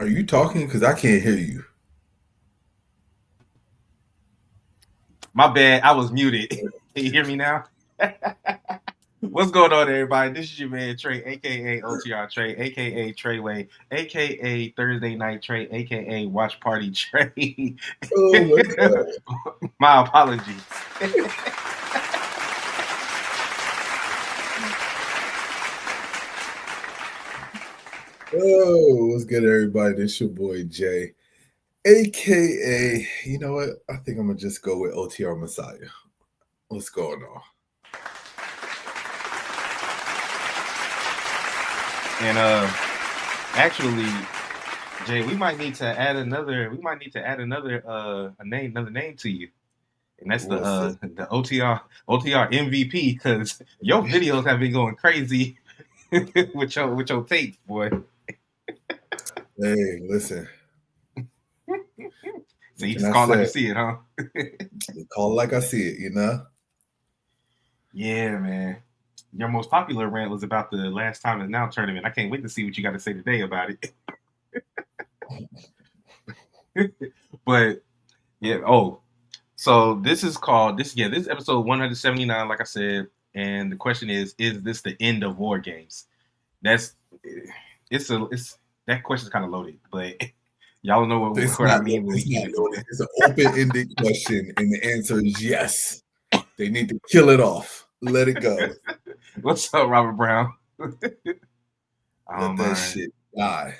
Are you talking? Because I can't hear you. My bad, I was muted. Can you hear me now? What's going on, everybody? This is your man Trey, aka OTR Trey, aka Treyway, aka Thursday Night Trey, aka Watch Party Trey. Oh my god. My apologies. Oh, what's good, everybody? This your boy Jay, aka. You know what? I think I'm gonna just go with OTR Messiah. What's going on? And actually, Jay, we might need to add another. We might need to add another name to you, and that's What's this? the OTR MVP because your videos have been going crazy with your tape, boy. Hey, listen. So What you can just I call it like you say? see it, huh? Call it like I see it. You know. Yeah, man. Your most popular rant was about the last time and now tournament. I can't wait to see what you got to say today about it. But yeah, so this is called this. Yeah, this is episode 179. Like I said, and the question is this the end of war games? That's it's that question's kind of loaded, but y'all know It's what I not. mean when we It's get not into loaded. it. It's an open-ended question, and the answer is yes. They need to kill it off. Let it go. What's up, Robert Brown? I don't Let that mind. shit die.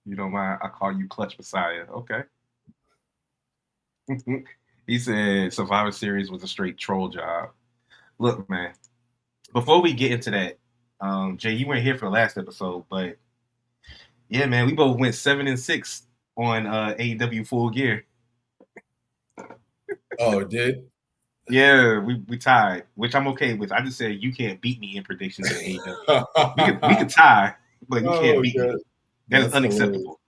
You don't mind? I call you Clutch Messiah. Okay. He said Survivor Series was a straight troll job. Look, man, before we get into that, Jay, you weren't here for the last episode, but yeah, man, we both went 7-6 on AEW Full Gear. Oh, it did. Yeah, we tied, which I'm okay with. I just said you can't beat me in predictions in AEW. We could tie, but you can't Oh beat god, me. That is that's hilarious. unacceptable.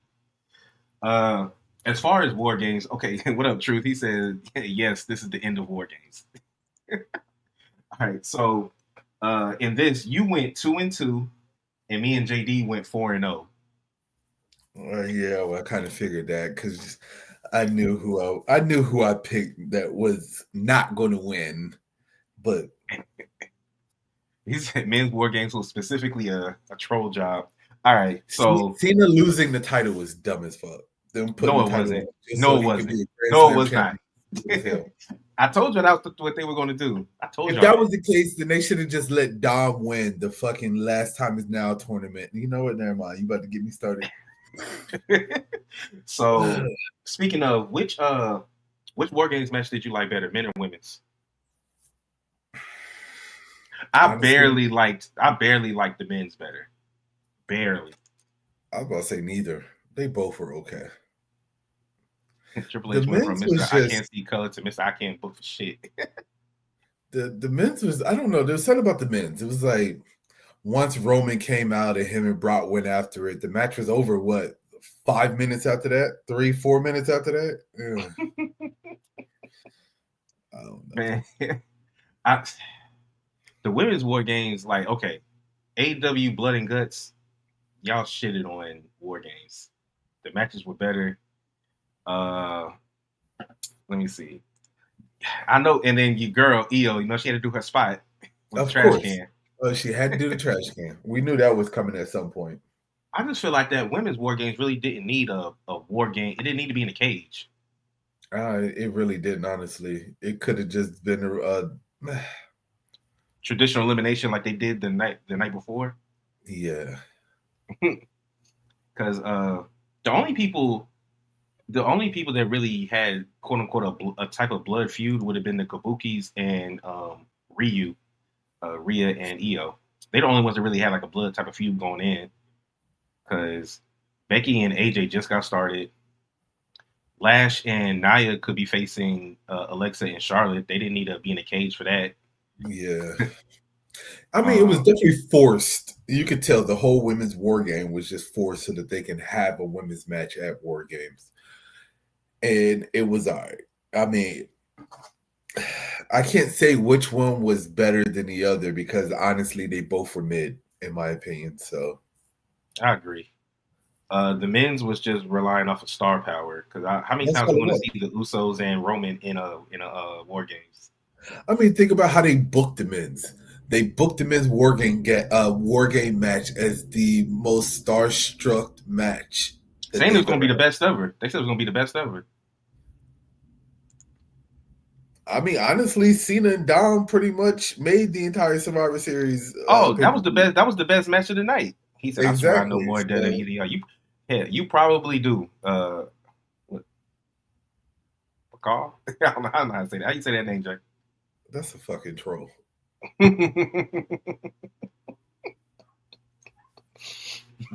Uh, as far as war games, okay, what up, Truth? He said, yes, this is the end of war games. All right, so in this, you went 2-2, and me and JD went 4-0. Yeah, well, I kind of figured that because I knew who I picked that was not going to win, but He said men's war games was specifically a troll job. All right, so Cena losing the title was dumb as fuck. Them putting no, the it title wasn't. on just so No, it he could wasn't. be a Grand No, it Slam was not. champion. Stupid as hell. I told you that was what they were going to do. I told If y'all that that. was the case, then they should have just let Dom win the fucking last time is now tournament. You know what? Never mind. You about to get me started. So, speaking of which war games match did you like better, men or women's? Honestly, I barely liked the men's better. Barely. I was about to say neither. They both were okay. Triple The H went from men's Mr. was I just can't see color to Mr. I can't book for shit. the men's was I don't know. There was something about the men's. It was like once Roman came out and him and Brock went after it, the match was over. What 5 minutes after that? 3-4 minutes after that? I don't know. Man, I, the women's war games, like, okay, AW Blood and Guts, y'all shitted on war games. The matches were better. Uh, let me see. I know, and then your girl Io, she had to do her spot with the Of trash course, can. she had to do the trash can. We knew that was coming at some point. I just feel like that women's war games really didn't need a war game. It didn't need to be in a cage. It really didn't. Honestly, it could have just been Traditional elimination like they did the night before. yeah. Because the only people the only people that really had quote unquote a type of blood feud would have been the Kabukis and Rhea and Io. They're the only ones that really had like a blood type of feud going in. Because Becky and AJ just got started. Lash and Nia could be facing Alexa and Charlotte. They didn't need to be in a cage for that. Yeah. I mean, it was Um, definitely forced. You could tell the whole women's war game was just forced so that they can have a women's match at war games. And it was all right. I mean, I can't say which one was better than the other because honestly, they both were mid, in my opinion. So I agree. The men's was just relying off of star power. Because how many That's times all we it want to was. see the Usos and Roman in a War Games? I mean, think about how they booked the men's. They booked the men's war game match as the most starstruck match that Saying it was they've going to ever be the had. best ever. They said it was going to be the best ever. I mean, honestly, Cena and Dom pretty much made the entire Survivor Series Oh, pay that per was the view. best. That was the best match of the night. He said, "I swear I know Exactly. more So WWE than you." Yeah, you probably do. What, McCall? I don't know how to say that. How you say that name, Jay? that's a fucking troll.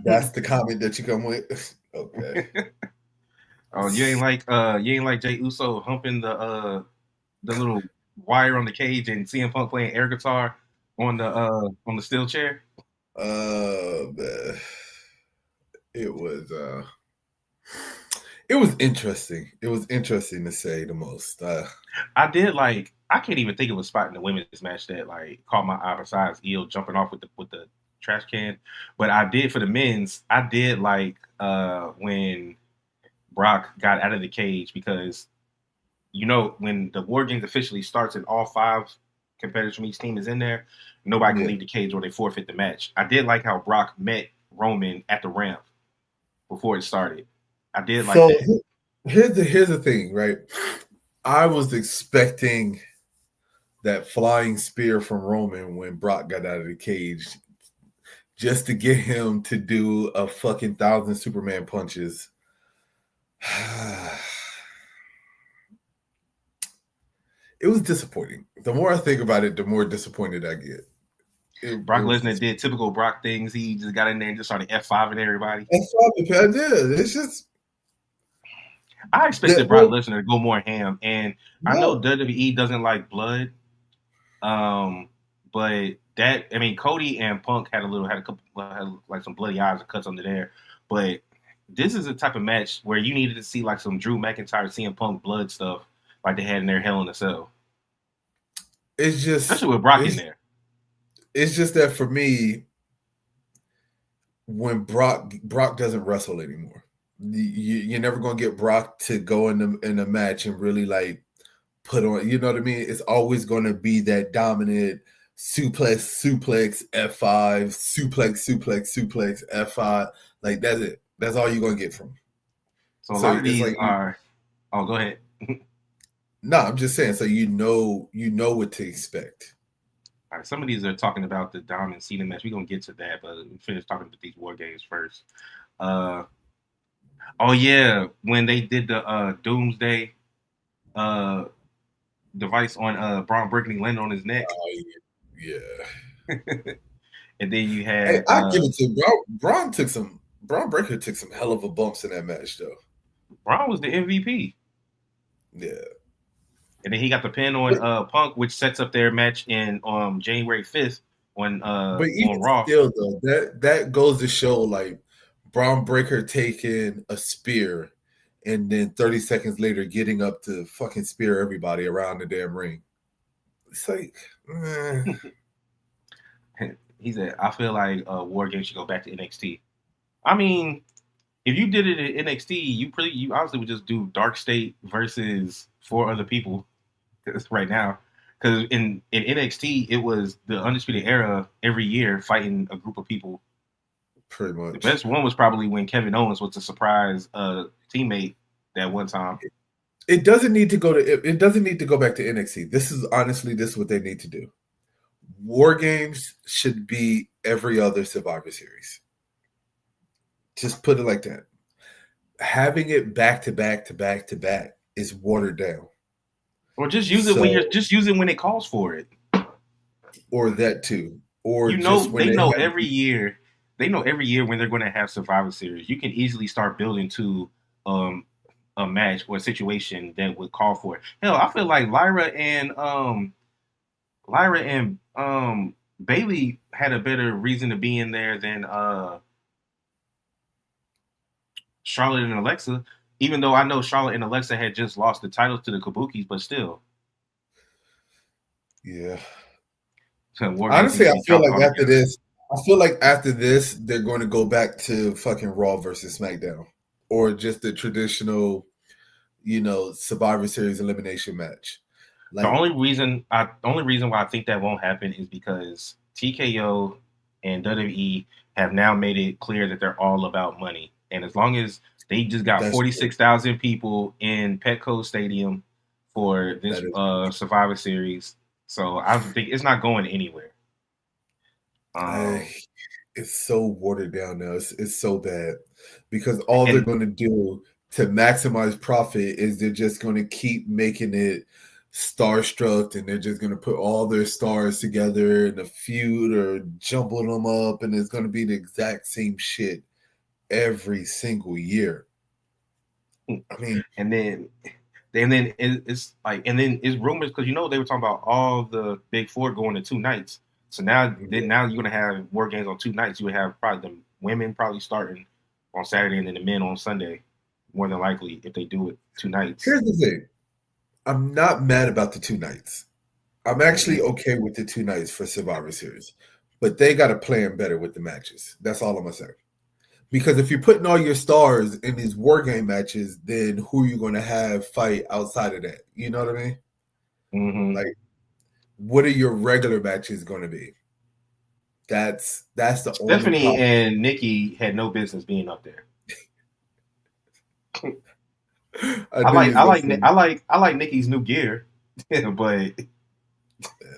That's the comment that you come with. Okay. Oh, you ain't like Jay Uso humping the little wire on the cage and CM Punk playing air guitar on the steel chair. Man. It was it was interesting. It was interesting to say the most. I can't even think of a spot in the women's match that like caught my eye besides Eel jumping off with the trash can. But I did for the men's. I did like when Brock got out of the cage because when the War Games officially starts and all five competitors from each team is in there, nobody can Yeah. leave the cage or they forfeit the match. I did like how Brock met Roman at the ramp before it started. I did like So that. here's the thing, right? I was expecting that flying spear from Roman when Brock got out of the cage just to get him to do a fucking 1,000 Superman punches. It was disappointing. The more I think about it, the more disappointed I get. It Brock was Lesnar just did typical Brock things. He just got in there and just started F5 and everybody. that's probably I did. It's just I that expected Brock well, Lesnar to go more ham, and I know no. WWE doesn't like blood, um, but Cody and Punk had a couple had like some bloody eyes and cuts under there, but this is a type of match where you needed to see like some Drew McIntyre, CM Punk blood stuff like they had in their Hell in a Cell, It's just especially with Brock in it's there. it's just that for me, when Brock doesn't wrestle anymore, you're never gonna get Brock to go in a match and really like put on. You know what I mean? It's always gonna be that dominant suplex F5 suplex F5. Like that's it. That's all you're gonna get from him. So a So lot of it's these like are. Oh, go ahead. no, I'm just saying. So you know what to expect. All right, some of these are talking about the Dom and Cena match. We're gonna get to that, but we finish talking about these War Games first. Uh, oh yeah, when they did the Doomsday uh device on Braun Breaker landing on his neck, Yeah. and then you Hey, had I give it to Braun. Braun Breaker took some hell of a bumps in that match though. Braun was the MVP, Yeah. and then he got the pin on But Punk, which sets up their match in January 5th but even on Raw. still though, that goes to show like Braun Breaker taking a spear and then 30 seconds later getting up to fucking spear everybody around the damn ring. It's like He said, "I feel like War Games should go back to NXT." I mean, if you did it at NXT, you honestly would just do Dark State versus four other people right now. Because in NXT, it was the Undisputed Era every year fighting a group of people. pretty The much. best one was probably when Kevin Owens was a surprise teammate that one time. It doesn't need to go to it doesn't need to go back to NXT. This is what they need to do. War games should be every other Survivor Series. Just put it like that. Having it back to back to back to back is watered down. Or So, just use it when it calls for it. or that too, or You just know, when they have they know every year when they're going to have Survivor Series. You can easily start building to um, a match or a situation that would call for it. Hell, I feel like Lyra and Bailey had a better reason to be in there than Charlotte and Alexa. Even though I know Charlotte and Alexa had just lost the titles to the Kabukis, but still, yeah. War Games Honestly, needs to I be feel dropped like altogether. I feel like after this, they're going to go back to fucking Raw versus SmackDown, or just the traditional, Survivor Series elimination match. Like The only reason why I think that won't happen is because TKO and WWE have now made it clear that they're all about money, and as long as they just got that's true. 46,000 people in Petco Stadium for That this is true. Survivor Series, so I think it's not going anywhere. I, Um, it's so watered down now. It's so bad because all they're and going to do to maximize profit is they're just going to keep making it starstruck, and they're just going to put all their stars together in a feud or jumble them up, and it's going to be the exact same shit every single year. I mean, and then it's like and then it's rumors because they were talking about all the big four going to 2 nights. So now you're gonna have war games on 2 nights. You would have probably the women probably starting on Saturday and then the men on Sunday, more than likely if they do it 2 nights. here's the thing. I'm not mad about the 2 nights. I'm actually Mm-hmm. okay with the 2 nights for Survivor Series, but they got to plan better with the matches. That's all I'm gonna say. Because if you're putting all your stars in these war game matches, then who are you going to have fight outside of that? You know what I mean? Mm-hmm. Like, what are your regular matches going to be? That's the only Stephanie problem. and Nikki had no business being up there. I knew you was going to say I like Nikki's new gear, but that.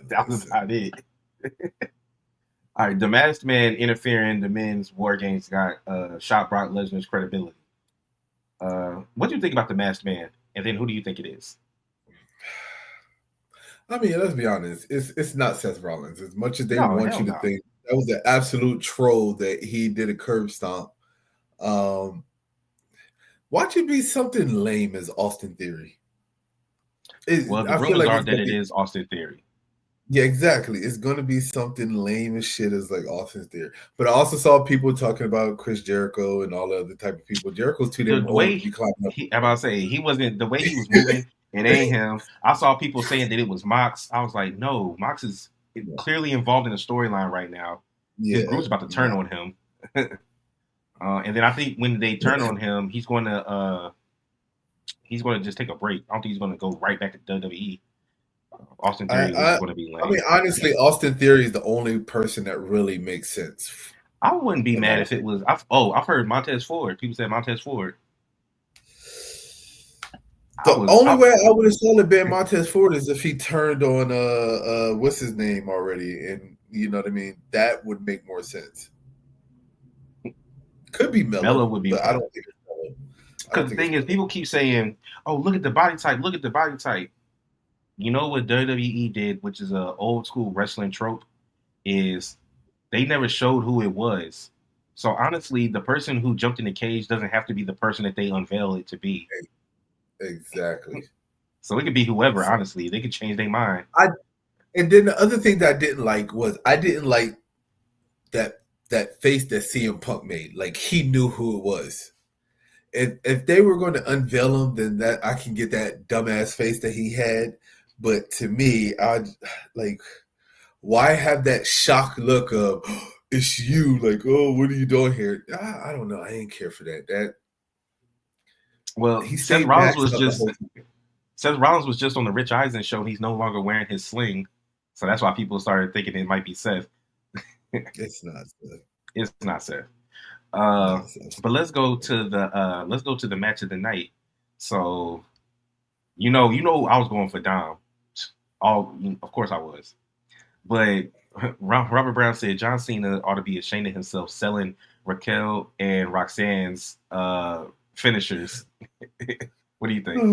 that was Listen, about it. All right, the masked man interfering the men's war games got shot Brock Lesnar's credibility. What do you think about the masked man? And then who do you think it is? I mean, let's be honest. It's not Seth Rollins. As much as they No, want hell you to no. think that was an absolute troll that he did a curb stomp. Um, Watch it be something lame as Austin Theory. Well, the I feel rumors like are it's that gonna it be. is Austin Theory. Yeah, exactly. It's gonna be something lame as shit as like Austin's there. But I also saw people talking about Chris Jericho and all the other type of people. Jericho's too damn The old to way be climbing up I'm about to say he wasn't the way he was moving. It ain't him. I saw people saying that it was Mox. I was like, no, Mox is there. clearly involved in a storyline right now. His Yeah, group's about to turn no. on him. And then I think when they turn on him, he's going to just take a break. I don't think he's going to go right back to WWE. Austin I, Theory was I going to be I mean lame. honestly, Austin Theory is the only person that really makes sense. I wouldn't be In mad all if it was. I've heard Montez Ford. People said Montez Ford. I the was. only way I would have saw it Ben Montez Ford is if he turned on what's his name already, and you know what I mean. That would make more sense. Could be Miller, Mello would be but I fun. don't think it's Miller. I don't Because the think it's thing is, Miller. people keep saying, "Oh, look at the body type. Look at the body type." You know what WWE did, which is a old school wrestling trope, is they never showed who it was. So honestly, the person who jumped in the cage doesn't have to be the person that they unveil it to be. Exactly. So it could be whoever. Honestly, they could change their mind. I and then the other thing that I didn't like was I didn't like that that face that CM Punk made. Like he knew who it was. If they were going to unveil him, then that I can get that dumbass face that he had. But to me, I like why have that shock look of it's you? Like, oh, what are you doing here? I don't know. I didn't care for that. That Well, he stayed maxed up the whole Seth Rollins was just on the Rich Eisen show, and he's no longer wearing his sling. So that's why people started thinking it might be Seth. It's not. It's not Seth. No, Uh, it's but let's go to the match of the night. So I was going for Dom. Of course I was. But Robert Brown said John Cena ought to be ashamed of himself selling Raquel and Roxanne's finishers. What do you think?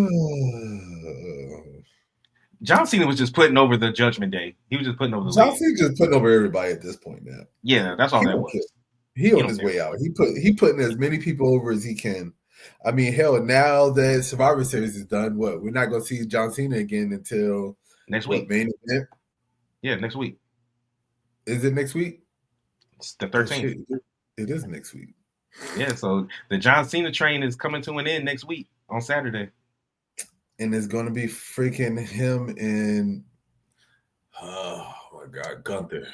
John Cena was just putting over the Judgment Day. He was just putting over the lead. Johnson just putting over everybody at this point now. Yeah, that's all He that don't care. was. He He on don't his care. way out. He putting as many people over as he can. I mean, hell, now that Survivor Series is done, what we're not gonna see John Cena again until Next what week. main event? Yeah, next week. Is it next week? It's the Oh 13th. shit, it is next week. Yeah, so the John Cena train is coming to an end next week on Saturday. And it's gonna be freaking him and oh my god, Gunther.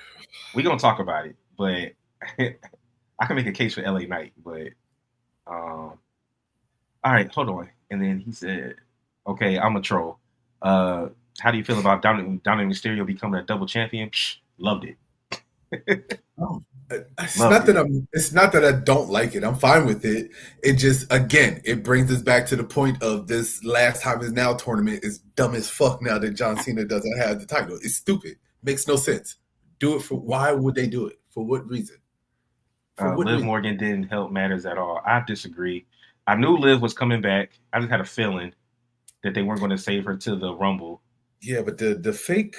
We're gonna talk about it, but I can make a case for LA Knight. But all right, hold on. And then he said, "Okay, I'm a troll. Uh, how do you feel about Dominic Mysterio becoming a double champion? Psh, loved it, Oh, it's loved not that it. I'm. It's not that I don't like it. I'm fine with it. It just again, it brings us back to the point of this last time is now tournament is dumb as fuck. Now that John Cena doesn't have the title, it's stupid. Makes no sense. Do it for why would they do it? For what reason? For what Liv reason? Morgan didn't help matters at all. I disagree. I knew Liv was coming back. I just had a feeling that they weren't going to save her to the Rumble. Yeah, but the fake.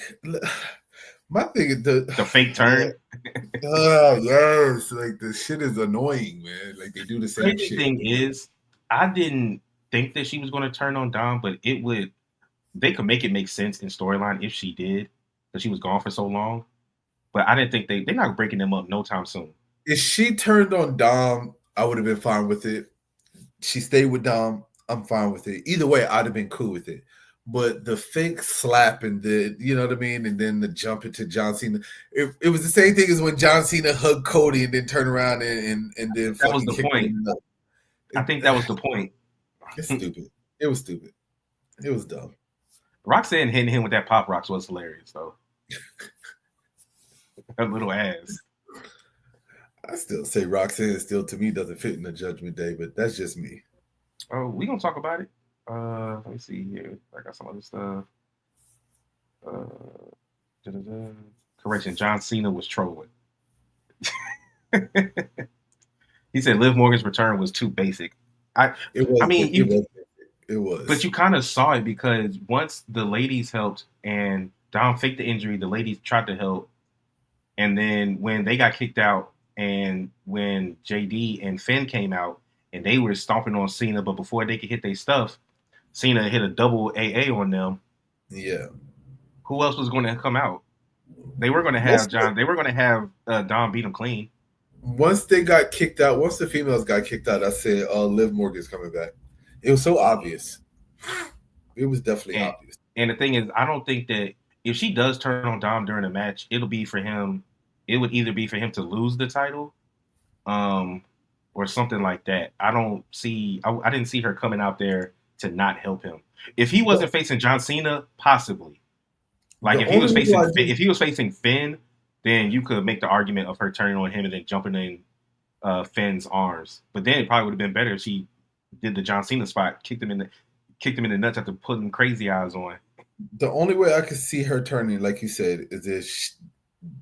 My thing is The fake man. turn. Yes, like the shit is annoying, man. Like they do the same Crazy shit. thing is, I didn't think that she was going to turn on Dom, but it would. They could make it make sense in storyline if she did, because she was gone for so long. But I didn't think they're not breaking them up no time soon. If she turned on Dom, I would have been fine with it. She stayed with Dom, I'm fine with it. Either way, I'd have been cool with it. But the fake slap and the, you know what I mean, and then the jump into John Cena, it was the same thing as when John Cena hugged Cody and then turned around and then That was fucking the kicked him point. in the I nut. think that was the point. It's stupid. It was stupid. It was dumb. Roxanne hitting him with that pop rocks was hilarious, though. Her little ass. I still say Roxanne still to me doesn't fit in the Judgment Day, but that's just me. Oh, we gonna talk about it. Let me see here. I got some other stuff. Uh, da-da-da. Correction, John Cena was trolling. He said Liv Morgan's return was too basic. I It I was. mean, It you was. It but was. you kind of saw it because once the ladies helped and Dom faked the injury, the ladies tried to help, and then when they got kicked out, and when JD and Finn came out, and they were stomping on Cena, but before they could hit their stuff, Cena hit a double AA on them. Yeah. Who else was going to come out? They were going to have Once John. They were going to have Dom beat him clean. once they got kicked out, once the females got kicked out, I said, Liv Morgan's coming back. It was so obvious. It was definitely And obvious. and the thing is, I don't think that if she does turn on Dom during a match, it'll be for him. It would either be for him to lose the title, um, or something like that. I don't see. I didn't see her coming out there to not help him. If he The, wasn't facing John Cena, possibly. Like the only reason I do If he was facing Finn, then you could make the argument of her turning on him and then jumping in Finn's arms. But then it probably would have been better if she did the John Cena spot, kicked him in the nuts after putting crazy eyes on. the only way I could see her turning, like you said, is if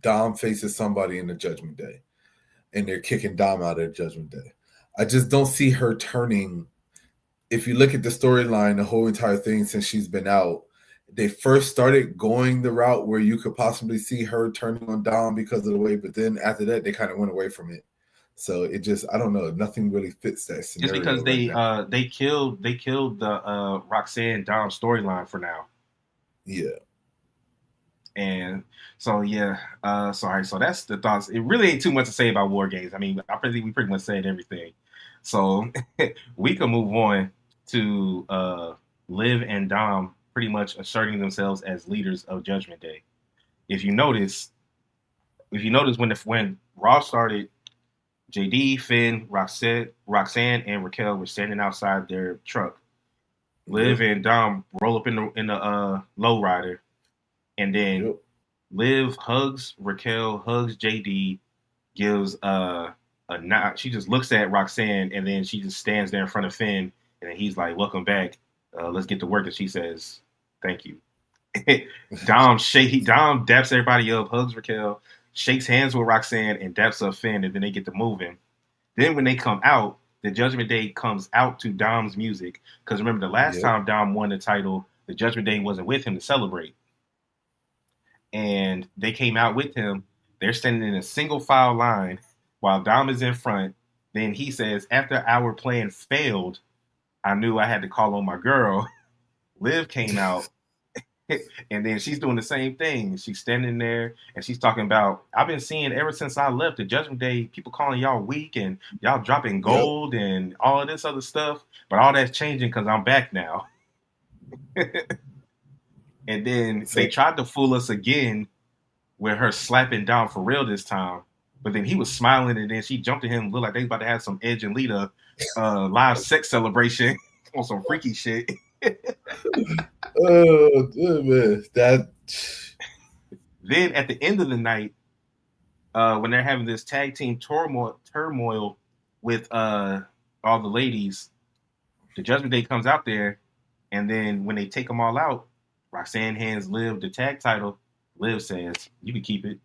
Dom faces somebody in the Judgment Day, and they're kicking Dom out of Judgment Day. I just don't see her turning. If you look at the storyline, the whole entire thing since she's been out, they first started going the route where you could possibly see her turning on Dom because of the way, but then after that, they kind of went away from it. So it just, I don't know, nothing really fits that Just scenario because right now. they killed the Roxanne Dom storyline for now. Yeah. And so yeah, sorry. So that's the thoughts. It really ain't too much to say about War Games. I mean, we pretty much said everything. So we can move on to Liv and Dom pretty much asserting themselves as leaders of Judgment Day. If you notice, when Raw started, JD, Finn, Roxanne, and Raquel were standing outside their truck. Liv Yep. and Dom roll up in the lowrider, and then Yep. Liv hugs Raquel, hugs JD, gives a nod. She just looks at Roxanne, and then she just stands there in front of Finn, and then he's like, "Welcome back. Let's get to work." And she says, "Thank you." Dom daps everybody up, hugs Raquel, shakes hands with Roxanne, and daps up Finn, and then they get to moving. Then when they come out, the Judgment Day comes out to Dom's music. Because remember, the last Yep. time Dom won the title, the Judgment Day wasn't with him to celebrate. And they came out with him. They're standing in a single file line while Dom is in front. Then he says, after our plan failed, I knew I had to call on my girl. Liv came out, and then she's doing the same thing. She's standing there and she's talking about, I've been seeing ever since I left the Judgment Day, people calling y'all weak and y'all dropping Yep. gold and all of this other stuff. But all that's changing because I'm back now. And then they So tried to fool us again with her slapping down for real this time. But then he was smiling, and then she jumped at him, looked like they was about to have some Edge and Lita live sex celebration on some freaky shit. Oh man, that Then at the end of the night, when they're having this tag team turmoil with all the ladies, the Judgment Day comes out there, and then when they take them all out, Roxanne hands Liv the tag title. Liv says, "You can keep it,"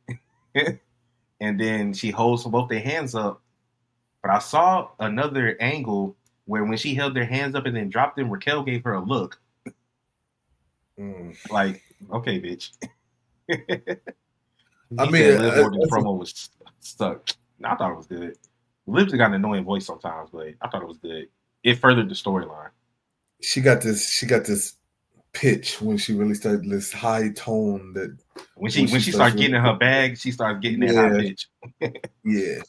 and then she holds both their hands up. But I saw another angle where when she held their hands up and then dropped them, Raquel gave her a look like, "Okay, bitch." I He mean, said Liv Morgan's promo was stuck. No, I thought it was good. Liv's got an annoying voice sometimes, but I thought it was good. It furthered the storyline. she got this. She got this pitch when she really started this high tone that When when she she starts started really, getting in her bag, she started getting that high yeah, pitch. yeah.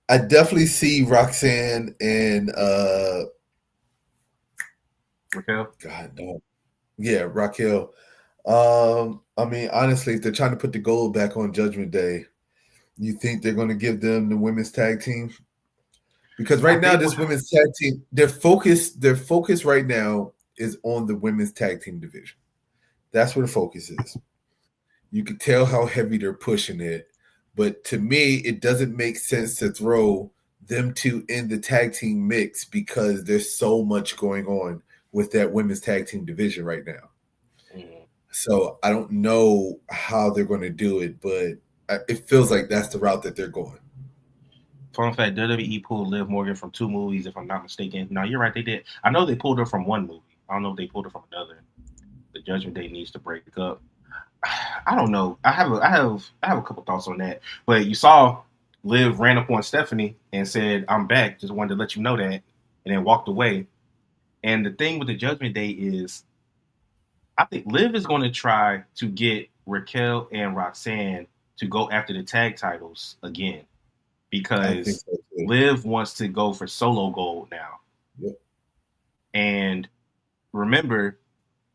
I definitely see Roxanne and Raquel. God no, yeah, Raquel. I mean, honestly, if they're trying to put the gold back on Judgment Day, you think they're going to give them the women's tag team? Because I right now, think this women's tag team, their focus right now is on the women's tag team division. That's where the focus is. You can tell how heavy they're pushing it, but to me, it doesn't make sense to throw them two in the tag team mix because there's so much going on with that women's tag team division right now. mm, So I don't know how they're going to do it, but it feels like that's the route that they're going. fun fact: WWE pulled Liv Morgan from 2 movies, if I'm not mistaken. No, you're right, they did. I know they pulled her from one movie. I don't know if they pulled her from another. The Judgment Day needs to break up. I don't know. I have a couple thoughts on that. But you saw Liv ran up on Stephanie and said, "I'm back. Just wanted to let you know that," and then walked away. And the thing with the Judgment Day is, I think Liv is going to try to get Raquel and Roxanne to go after the tag titles again I think because so too. Liv wants to go for solo gold now. Yep. And remember,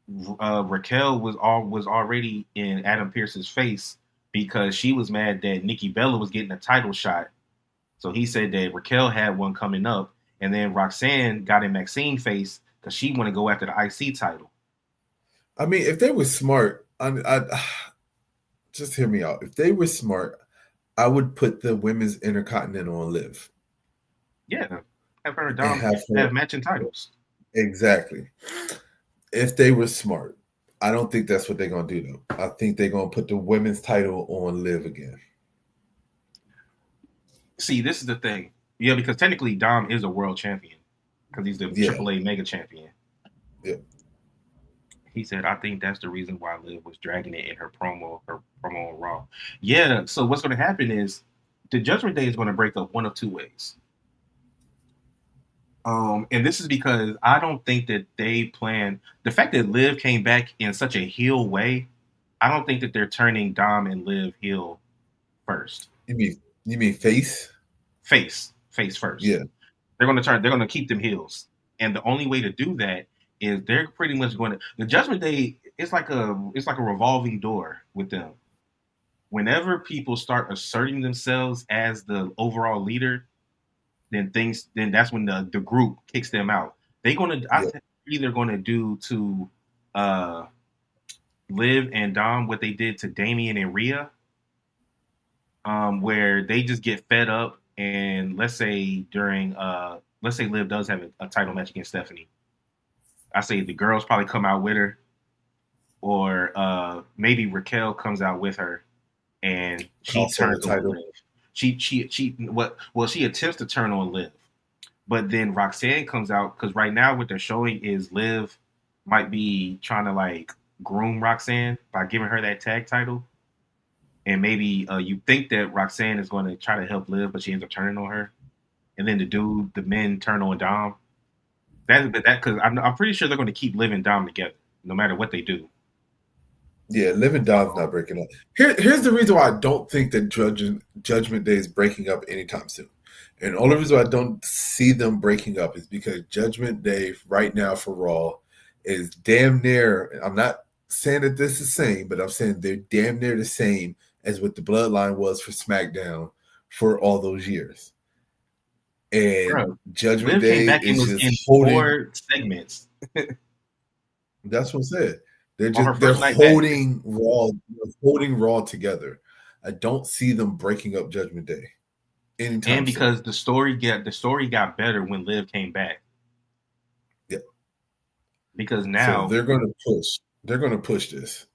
Raquel was already in Adam Pearce's face because she was mad that Nikki Bella was getting a title shot. So he said that Raquel had one coming up, and then Roxanne got in Maxine's face because she want to go after the IC title. I mean, if they were smart, just hear me out. If they were smart, I would put the women's intercontinental on Liv Yeah, have her and and Dom have her have matching titles. exactly. If they were smart, I don't think that's what they're gonna do though. I think they're gonna put the women's title on Liv again. See, this is the thing. Yeah, because technically Dom is a world champion because he's the Yeah, AAA Mega Champion. yeah. He said, "I think that's the reason why Liv was dragging it in her promo on Raw." Yeah. So what's going to happen is the Judgment Day is going to break up one of two ways. And this is because I don't think that they plan the fact that Liv came back in such a heel way. I don't think that they're turning Dom and Liv heel first. You mean face? Face first. Yeah. They're going to keep them heels. And the only way to do that is they're pretty much going to the Judgment Day, it's like a revolving door with them. Whenever people start asserting themselves as the overall leader, then that's when the group kicks them out. I Yeah. think either gonna do to uh Liv and Dom what they did to Damien and Rhea, where they just get fed up and let's say Liv does have a title match against Stephanie. I say the girls probably come out with her, or maybe Raquel comes out with her and she Also the turns on title. Liv. She attempts to turn on Liv. But then Roxanne comes out because right now what they're showing is Liv might be trying to like groom Roxanne by giving her that tag title, and maybe you think that Roxanne is going to try to help Liv, but she ends up turning on her, and then the men turn on Dom. That because I'm pretty sure they're going to keep Liv and Dom together no matter what they do. Yeah, Living Dom's not breaking up. Here's the reason why I don't think that Judgment Day is breaking up anytime soon. And the only reason why I don't see them breaking up is because Judgment Day right now for Raw is damn near. I'm not saying that this is the same, but I'm saying they're damn near the same as what the Bloodline was for SmackDown for all those years. And Bro, Judgment Liv came Day back and is was in just holding. 4 segments That's what I said. They're on her just they're first night back. holding Raw together. I don't see them breaking up Judgment Day anytime And soon. because the story got better when Liv came back. Yeah. Because So now they're gonna push. They're gonna push this.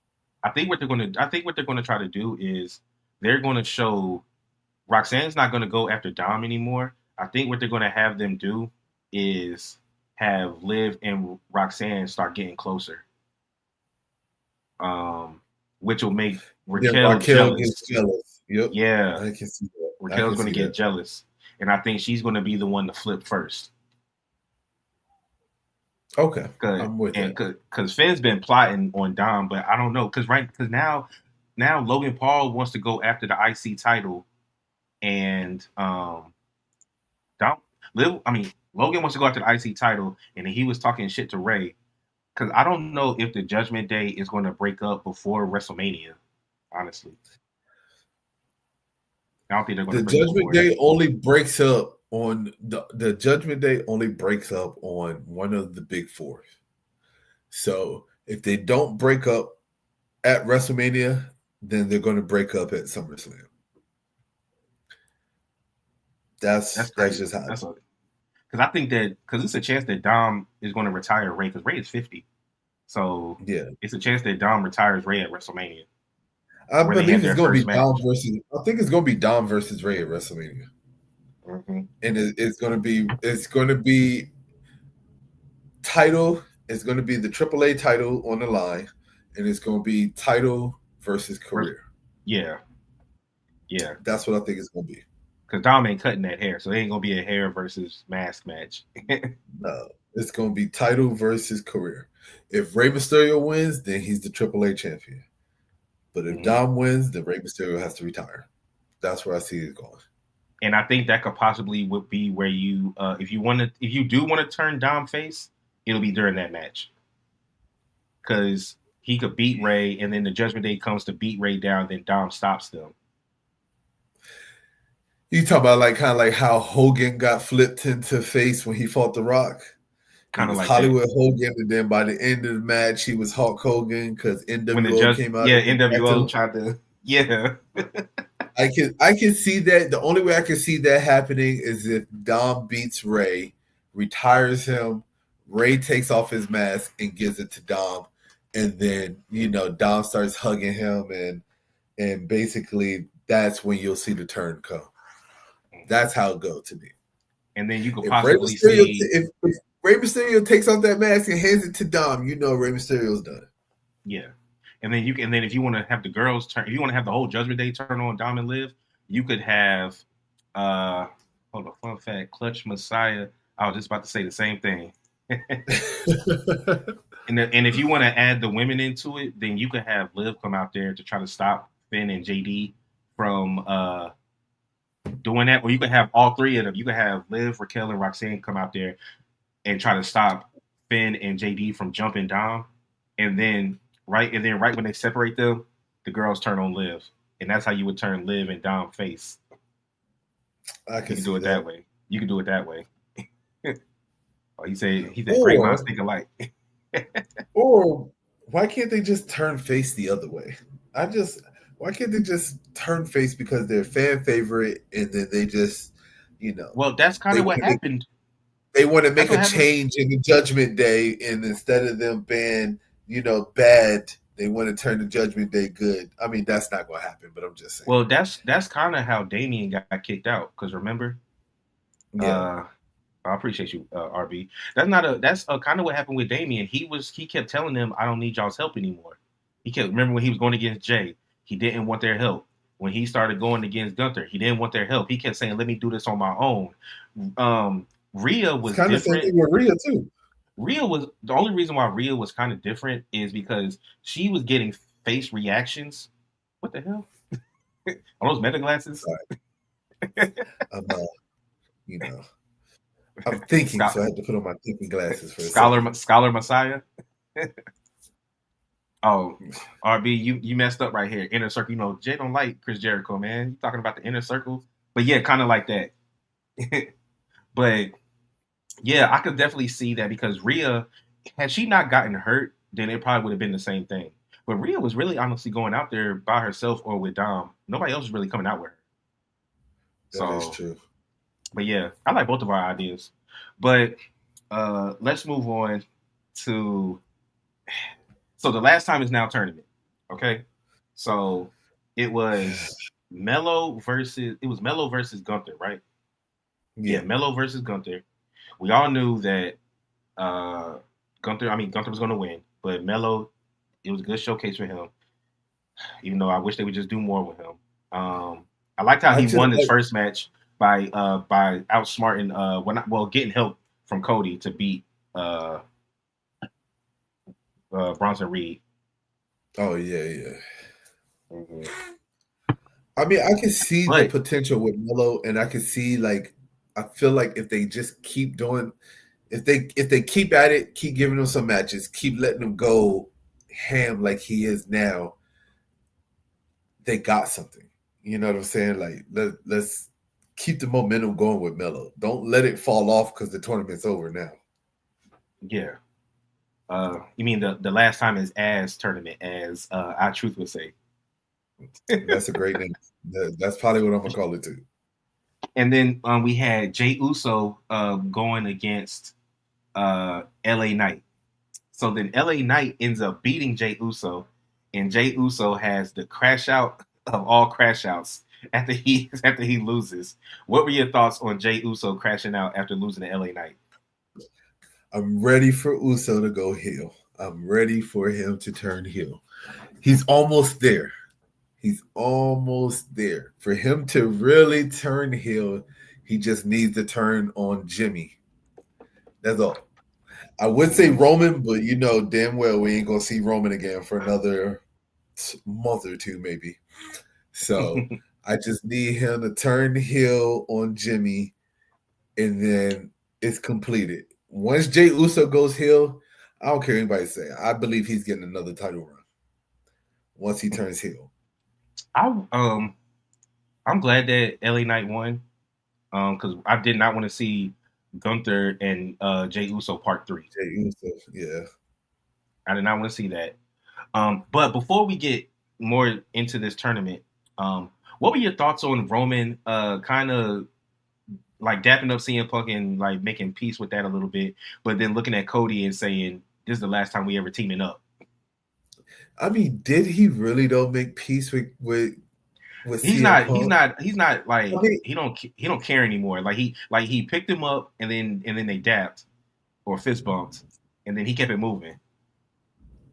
I think what they're gonna try to do is they're gonna show Roxanne's not gonna go after Dom anymore. I think what they're gonna have them do is have Liv and Roxanne start getting closer. Which will make Then Raquel Raquel gets jealous. jealous. Yep. Yeah, I can see that. I Raquel's can gonna see get that. jealous. And I think she's gonna be the one to flip first. Okay. Cause I'm with and that. cause Finn's been plotting on Dom, but I don't know. Cause now Logan Paul wants to go after the IC title, and Dom Logan wants to go after the IC title, and he was talking shit to Ray. Cause I don't know if the Judgment Day is going to break up before WrestleMania. Honestly, I don't think they're going to The break up Judgment before that. Day only breaks up on the Judgment Day only breaks up on one of the big four. So if they don't break up at WrestleMania, then they're going to break up at SummerSlam. That's That's crazy. just how. That's because I think that because it's a chance that Dom is going to retire Ray because Ray is 50. So Yeah, it's a chance that Dom retires Ray at WrestleMania, I where they have believe it's their going to first be Dom match. versus. I think it's going to be Dom versus Ray at WrestleMania, Mm-hmm. and it's going to be title. It's going to be the AAA title on the line, and it's going to be title versus career. Yeah, yeah. That's what I think it's going to be. Because Dom ain't cutting that hair, so it ain't gonna be a hair versus mask match. No, it's going to be title versus career. If Rey Mysterio wins, then he's the AAA champion. But if Mm-hmm. Dom wins, then Rey Mysterio has to retire. That's where I see it going. And I think that could possibly would be where you, if you do want to turn Dom face, it'll be during that match because he could beat Ray, and then the Judgment Day comes to beat Ray down, then Dom stops them. You talk about like kind of like how Hogan got flipped into face when he fought The Rock. He Kind of was like that. Hollywood Hogan, and then by the end of the match, he was Hulk Hogan because When the NWO judge, came out yeah, and attacked NWO him. tried to, yeah, I can see that. The only way I can see that happening is if Dom beats Ray, retires him, Ray takes off his mask and gives it to Dom, and then Dom starts hugging him, and basically that's when you'll see the turn come. That's how it goes to me. and then you could If Rey possibly Mysterio, see, if Rey Mysterio takes off that mask and hands it to Dom, Rey Mysterio's done. yeah, and then if you want to have the girls turn, if you want to have the whole Judgment Day turn on Dom and Liv, you could have, uh, hold on, fun fact, Clutch Messiah. I was just about to say the same thing. And if you want to add the women into it, then you could have Liv come out there to try to stop Finn and JD from doing that, or you could have all three of them. You could have Liv, Raquel, and Roxanne come out there and try to stop Finn and JD from jumping Dom, and then right when they separate them, the girls turn on Liv, and that's how you would turn Liv and Dom face. I You can can do see it that that. way. You can do it that way. Oh, he said great minds Or think alike. or why can't they just turn face the other way? Why can't they just turn face because they're fan favorite and then they just Well, that's kind they of what want to happened. they want to That's make what a happened. change in the Judgment Day, and instead of them being bad, they want to turn the Judgment Day good. I mean, that's not going to happen, but I'm just saying. Well, that's kind of how Damien got kicked out. Because remember, Yeah, uh, I appreciate you, RB. That's kind of what happened with Damien. He kept telling them, "I don't need y'all's help anymore." He kept remember when he was going against Jay, he didn't want their help. When he started going against Gunther, he didn't want their help. He kept saying, "Let me do this on my own." Rhea it's was kind of the same different. thing with Rhea too. Rhea was the only reason why Rhea was kind of different is because she was getting face reactions. What the hell? Are those meta glasses? Sorry, I'm you know, I'm thinking, so I had to put on my thinking glasses for a second. Scholar Messiah. Oh, RB, you messed up right here. Inner Circle. You know, Jay don't like Chris Jericho, man. You talking about the Inner Circle? But yeah, kind of like that. But yeah, I could definitely see that because Rhea, had she not gotten hurt, then it probably would have been the same thing. But Rhea was really honestly going out there by herself or with Dom. Nobody else was really coming out with her. That is So, true. but yeah, I like both of our ideas. But let's move on to so the last time is now tournament. Okay. So it was Mello versus Gunther, right? Yeah, Yeah. Mello versus Gunther. We all knew that uh Gunther was gonna win, but Mello, it was a good showcase for him. Even though I wish they would just do more with him. I liked how I he just won his like first match by outsmarting getting help from Cody to beat uh Bronson Reed. oh yeah, yeah. Mm-hmm. I mean, I can see the But potential with Melo, and I can see like I feel like if they just keep doing, if they keep at it, keep giving him some matches, keep letting him go ham like he is now, they got something. You know what I'm saying? Like let's keep the momentum going with Melo. Don't let it fall off because the tournament's over now. yeah, you mean the last time is as tournament as our truth would say. That's a great name. That's probably what I'm gonna call it too. And then we had Jay Uso going against LA Knight. So then LA Knight ends up beating Jay Uso, and Jay Uso has the crash out of all crash outs after he loses. What were your thoughts on Jay Uso crashing out after losing to LA Knight? I'm ready for Uso to go heel. I'm ready for him to turn heel. He's almost there. He's almost there. For him to really turn heel, he just needs to turn on Jimmy. That's all. I would say Mm. Roman, but you know damn well we ain't gonna see Roman again for another month or two, maybe. So I just need him to turn heel on Jimmy, and then it's completed. Once Jay Uso goes heel, I don't care what anybody say. I believe he's getting another title run once he turns heel. I I'm glad that LA Knight won because I did not want to see Gunther and Jay Uso part three. Jay Uso, yeah. I did not want to see that. But before we get more into this tournament, what were your thoughts on Roman kind of like dapping up CM Punk and like making peace with that a little bit, but then looking at Cody and saying, "This is the last time we ever teaming up." I mean, did he really though make peace with He's CM not. He's Punk? not. He's not I like mean, he don't care anymore. He picked him up and then they dapped or fist bumped, and then he kept it moving.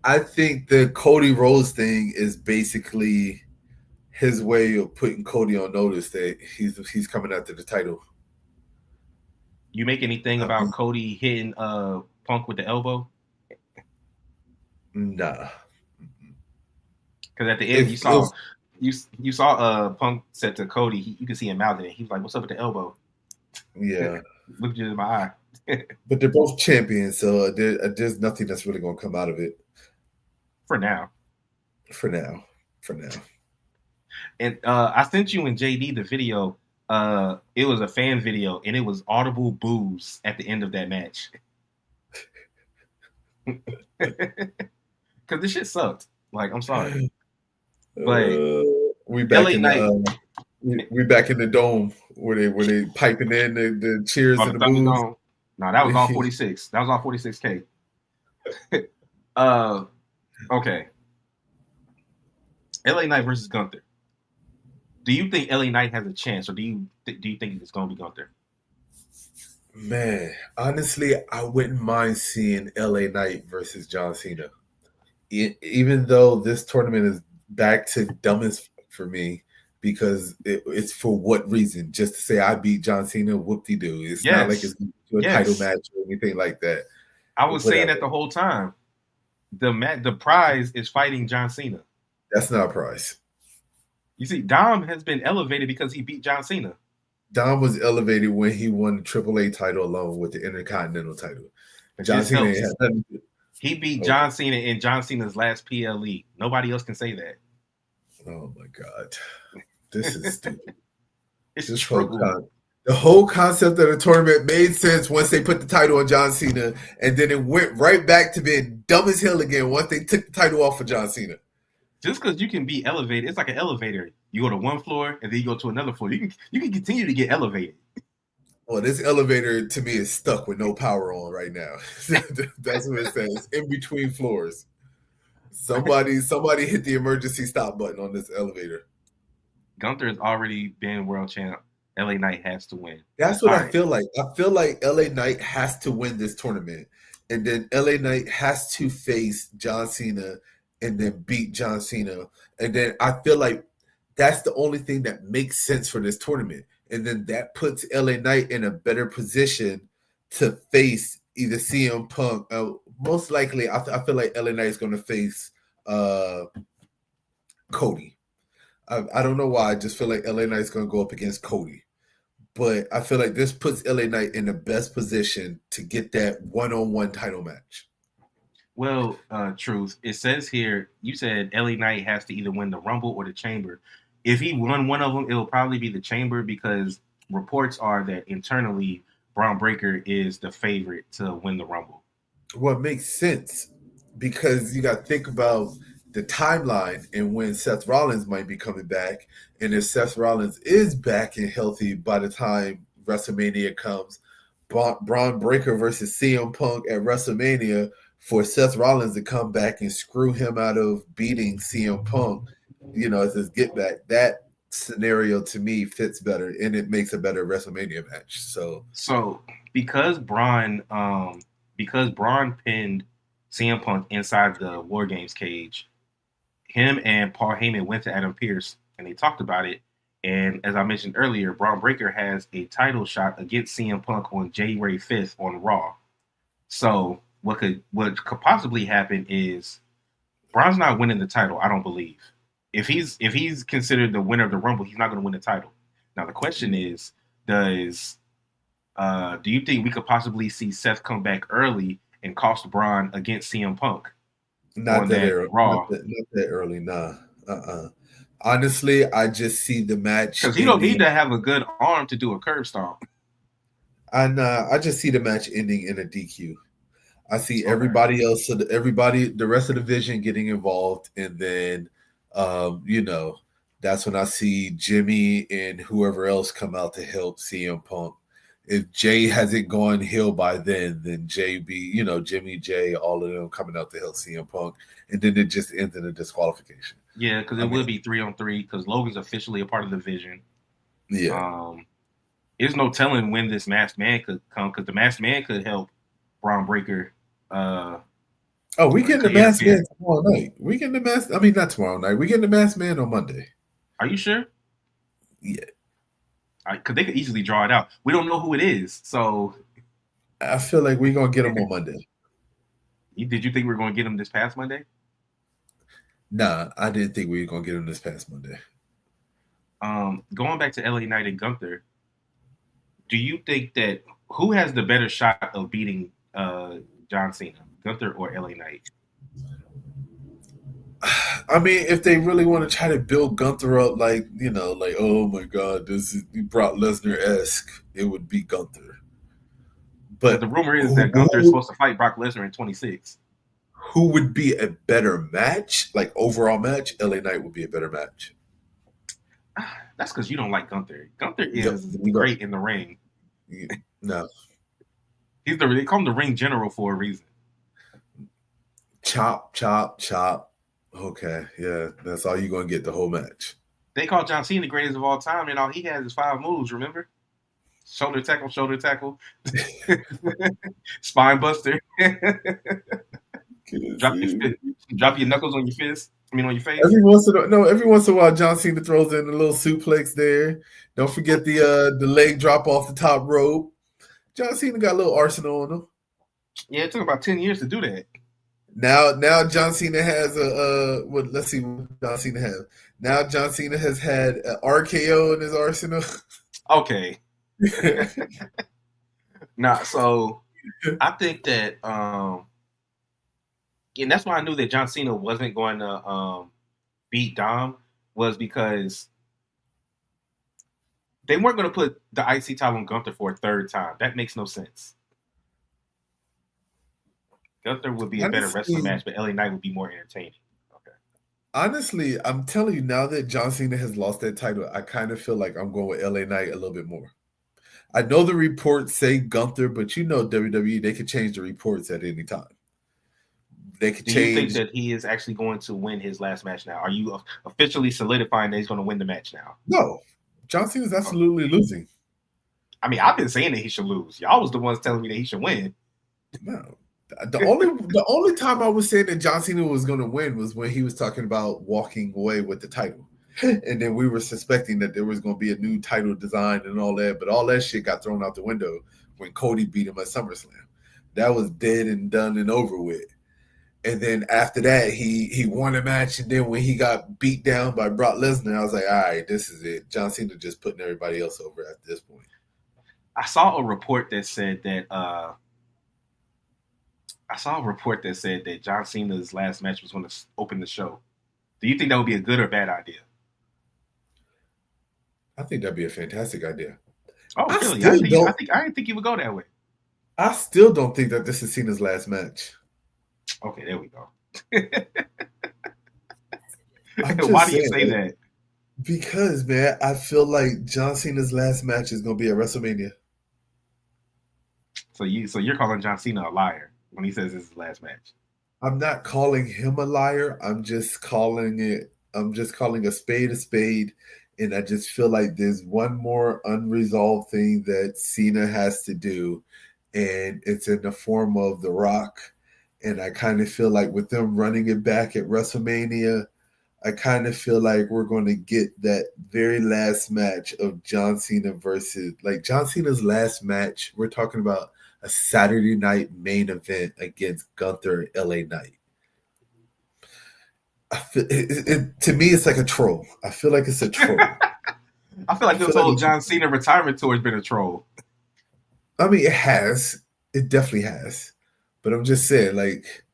I think the Cody Rhodes thing is basically his way of putting Cody on notice that he's coming after the title. You make anything I mean, about Cody hitting Punk with the elbow? nah. Because at the end If you saw Punk said to Cody, you can see him mouthing it. He was like, "What's up with the elbow?" yeah, Looked you in my eye. but they're both champions, so there's nothing that's really going to come out of it For now. for now. For now, And I sent you and JD the video. It was a fan video, and it was audible boos at the end of that match because this shit sucked. Like, I'm sorry, but uh, we back LA in the Knight we back in the dome where they piping in the cheers on and the the boos. Thunderdome. No, that was all 46. That was all 46K. uh, okay. LA Knight versus Gunther. Do you think LA Knight has a chance, or do you think it's going to be Gunther? Man, honestly, I wouldn't mind seeing LA Knight versus John Cena. Even though this tournament is back to dumbest for me because it's for what reason? Just to say I beat John Cena, whoop de doo. It's not like Yes, it's a title yes. match or anything like that. I was saying Whatever. that the whole time. The prize is fighting John Cena. That's not a prize. You see, Dom has been elevated because he beat John Cena. Dom was elevated when he won the AAA title along with the Intercontinental title. It John just Cena ain't helps. had nothing. He beat Okay. John Cena in John Cena's last PLE. Nobody else can say that. Oh my God. This is stupid. It's This whole true. the whole concept of the tournament made sense once they put the title on John Cena, and then it went right back to being dumb as hell again once they took the title off of John Cena. Just because you can be elevated, it's like an elevator. You go to one floor and then you go to another floor. You can continue to get elevated. Well, this elevator to me is stuck with no power on right now. That's what it says. In between floors. Somebody hit the emergency stop button on this elevator. Gunther has already been world champ. LA Knight has to win. That's what All I right. feel like. I feel like LA Knight has to win this tournament. And then LA Knight has to face John Cena and then beat John Cena. And then I feel like that's the only thing that makes sense for this tournament. And then that puts LA Knight in a better position to face either CM Punk. Most likely, I feel like LA Knight is going to face uh, Cody. I don't know why. I just feel like LA Knight is going to go up against Cody. But I feel like this puts LA Knight in the best position to get that one-on-one title match. Well, Truth, it says here, you said LA Knight has to either win the Rumble or the Chamber. If he won one of them, it'll probably be the Chamber because reports are that internally, Braun Breaker is the favorite to win the Rumble. What makes sense because you got to think about the timeline and when Seth Rollins might be coming back. And if Seth Rollins is back and healthy by the time WrestleMania comes, Braun Breaker versus CM Punk at WrestleMania for Seth Rollins to come back and screw him out of beating CM Punk, as his get back. That scenario to me fits better and it makes a better WrestleMania match. So because Braun pinned CM Punk inside the War Games cage, him and Paul Heyman went to Adam Pearce and they talked about it. And as I mentioned earlier, Braun Breaker has a title shot against CM Punk on January 5th on Raw. So what could possibly happen is Braun's not winning the title, I don't believe. If he's considered the winner of the Rumble, he's not going to win the title. Now the question is, does do you think we could possibly see Seth come back early and cost Braun against CM Punk Not on that that early. Raw? Not that early. Nah. Honestly, I just see the match Because he don't need ending. to have a good arm to do a curb stomp. I just see the match ending in a DQ. I see Okay. everybody else, the rest of the division getting involved, and then, that's when I see Jimmy and whoever else come out to help CM Punk. If Jay hasn't gone heel by then JB, Jimmy, Jay, all of them coming out to help CM Punk, and then it just ends in a disqualification. Yeah, because I it mean, would be 3-on-3 because Logan's officially a part of the division. yeah. Um, there's no telling when this masked man could come because the masked man could help Braun Breaker. Oh, we getting the Yeah, masked yeah. man tomorrow night. We getting the mask. I mean, not tomorrow night. We getting the masked man on Monday. Are you sure? Yeah, Because they could easily draw it out. We don't know who it is. So, I feel like we're gonna get him on Monday. did you think we were going to get him this past Monday? Nah, I didn't think we were gonna get him this past Monday. Going back to LA Knight and Gunther, do you think that who has the better shot of beating John Cena, Gunther or LA Knight? I mean, if they really want to try to build Gunther up, like oh my God, this is Brock Lesnar esque, it would be Gunther. Because the But rumor is that Gunther is who supposed to fight Brock Lesnar in 26. who would be a better match? Like overall match, LA Knight would be a better match. That's because you don't like Gunther. Gunther Yep, is we go. great in the ring. No, They call him the ring general for a reason. chop, chop, chop. Okay, yeah, that's all you're gonna get the whole match. They call John Cena the greatest of all time, and all he has is 5 moves. Remember? Shoulder tackle, spine buster. drop your fist, drop your knuckles on your fist. I mean on your face. Every once in a while, John Cena throws in a little suplex there. Don't forget the leg drop off the top rope. John Cena got a little arsenal on him. Yeah, it took about 10 years to do that. Now John Cena has let's see what John Cena has. Now John Cena has had an RKO in his arsenal. Okay. Nah, so I think that and that's why I knew that John Cena wasn't going to beat Dom, was because they weren't going to put the IC title on Gunther for a third time. That makes no sense. Gunther would be a better wrestling Honestly, match, but LA Knight would be more entertaining. Okay. honestly, I'm telling you now that John Cena has lost that title, I kind of feel like I'm going with LA Knight a little bit more. I know the reports say Gunther, but you know WWE, they could change the reports at any time. They could Do you think change. that he is actually going to win his last match now? Are you officially solidifying that he's going to win the match now? No, John Cena is Oh. absolutely losing. I mean, I've been saying that he should lose. Y'all was the ones telling me that he should win. No. The only time I was saying that John Cena was going to win was when he was talking about walking away with the title. And then we were suspecting that there was going to be a new title design and all that, but all that shit got thrown out the window when Cody beat him at SummerSlam. That was dead and done and over with. And then after that, he won a match, and then when he got beat down by Brock Lesnar, I was like, all right, this is it. John Cena just putting everybody else over at this point. I saw a report that said that John Cena's last match was going to open the show. Do you think that would be a good or bad idea? I think that'd be a fantastic idea. Oh, I really? I still think don't. I didn't think you would go that way. I still don't think that this is Cena's last match. Okay, there we go. I'm Why just do you saying, say like, that? because man, I feel like John Cena's last match is gonna be at WrestleMania. So you're calling John Cena a liar when he says this is his last match. I'm not calling him a liar. I'm just calling it. I'm just calling a spade, and I just feel like there's one more unresolved thing that Cena has to do, and it's in the form of The Rock. And I kind of feel like with them running it back at WrestleMania, I kind of feel like we're going to get that very last match of John Cena versus like John Cena's last match. We're talking about a Saturday night main event against Gunther and LA Knight. To me, it's like a troll. I feel like it's a troll. I feel I like feel this like whole it's. John Cena retirement tour has been a troll. I mean, it has. It definitely has. But I'm just saying, like,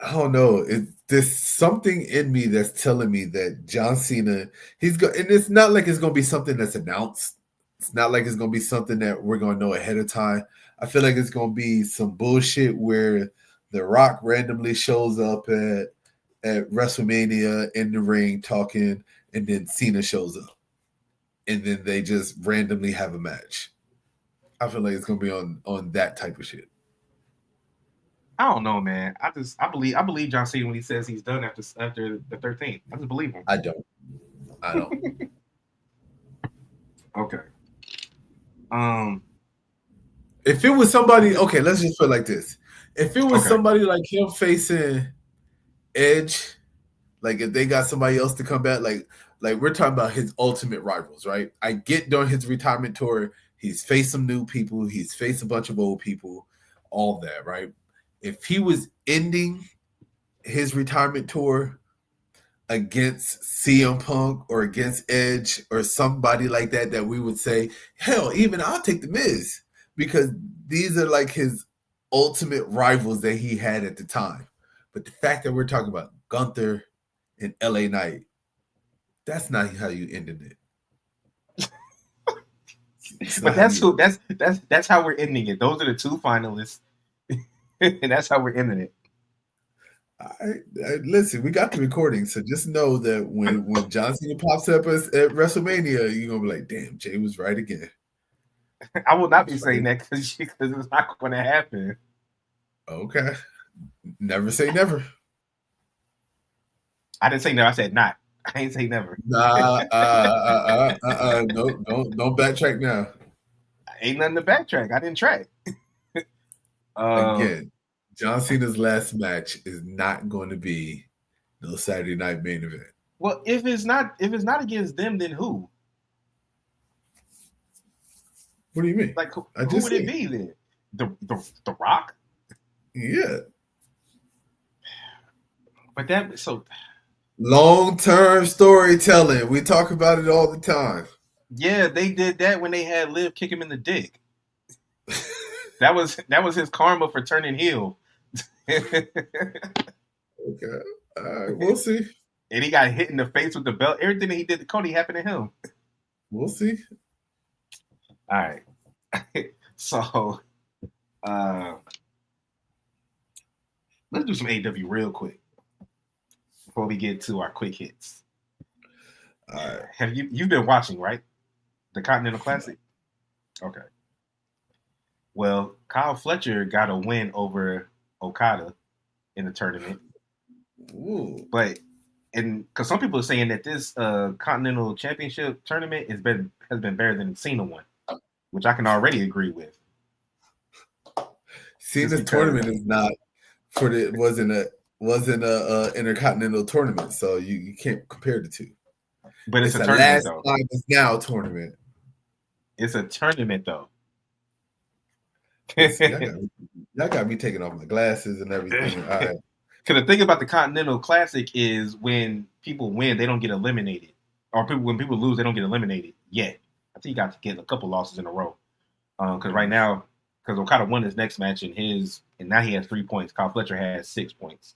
I don't know. There's something in me that's telling me that John Cena, and it's not like it's gonna be something that's announced. It's not like it's gonna be something that we're gonna know ahead of time. I feel like it's gonna be some bullshit where The Rock randomly shows up at WrestleMania in the ring talking, and then Cena shows up, and then they just randomly have a match. I feel like it's gonna be on that type of shit. I don't know, man. I believe John Cena when he says he's done after the 13th. I just believe him. I don't. I don't. Okay. Um. If it was somebody, okay, let's just put it like this. If it was Okay. somebody like him facing Edge, like if they got somebody else to come back, like we're talking about his ultimate rivals, right? I get during his retirement tour, he's faced some new people, he's faced a bunch of old people, all that, right? If he was ending his retirement tour against CM Punk or against Edge or somebody like that, that we would say, hell, even I'll take the Miz because these are like his ultimate rivals that he had at the time. But the fact that we're talking about Gunther and LA Knight, that's not how you ended it. But that's how we're ending it. Those are the two finalists, and that's how we're ending it. Listen, we got the recording, so just know that when John Cena pops up at WrestleMania, you're gonna be like, "Damn, Jay was right again." I will He not be was saying right. that because it's not going to happen. Okay, never say never. I didn't say no. I said not. I ain't say never. Nah, no, don't backtrack now. Ain't nothing to backtrack. I didn't track. Um. Again, John Cena's last match is not going to be no Saturday night main event. Well, if it's not against them, then who? What do you mean? Like who, I who just would it said, be then? The Rock? yeah. But that so Long term storytelling. We talk about it all the time. yeah, they did that when they had Liv kick him in the dick. That was his karma for turning heel. And Okay. All right. We'll see. he got hit in the face with the belt. Everything that he did to Cody happened to him. We'll see. All right. So uh let's do some AW real quick before we get to our quick hits. All right. Have you've been watching, right? The Continental Classic? Okay. Well, Kyle Fletcher got a win over Okada in the tournament. Ooh. But and because some people are saying that this Continental Championship tournament has been better than the Cena one, which I can already agree with. Cena's tournament is not for the wasn't a intercontinental tournament, so you can't compare the two. But it's a a tournament last though. time is now tournament. It's a tournament though. Y'all got me taking off my glasses and everything. All right. Because the thing about the Continental Classic is when people win, they don't get eliminated, or when people lose, they don't get eliminated yet. I think you got to get a couple losses in a row. Because right now, because Okada won his next match and now he has 3 points. Kyle Fletcher has 6 points.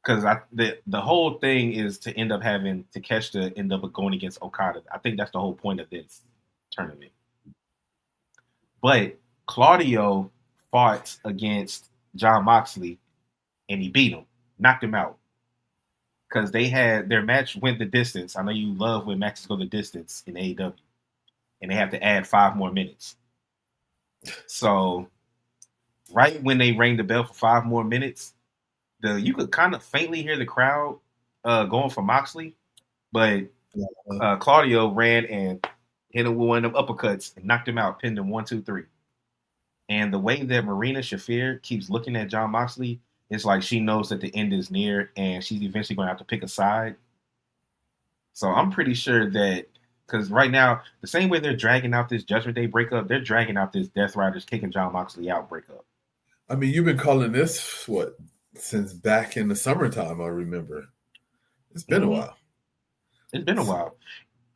Because the whole thing is to end up having Takeshita end up going against Okada. I think that's the whole point of this tournament. But Claudio fought against Jon Moxley and he beat him, knocked him out. Because they had their match went the distance. I know you love when matches go the distance in AEW. And they have to add 5 more minutes. So right when they rang the bell for 5 more minutes, you could kind of faintly hear the crowd going for Moxley, but Claudio ran and hit him with one of them uppercuts and knocked him out, pinned him 1, 2, 3. And the way that Marina Shafir keeps looking at Jon Moxley, it's like she knows that the end is near and she's eventually going to have to pick a side. So I'm pretty sure that because right now, the same way they're dragging out this Judgment Day breakup, they're dragging out this Death Riders kicking Jon Moxley out breakup. I mean, you've been calling this since back in the summertime. I remember. It's been a while. It's been a while,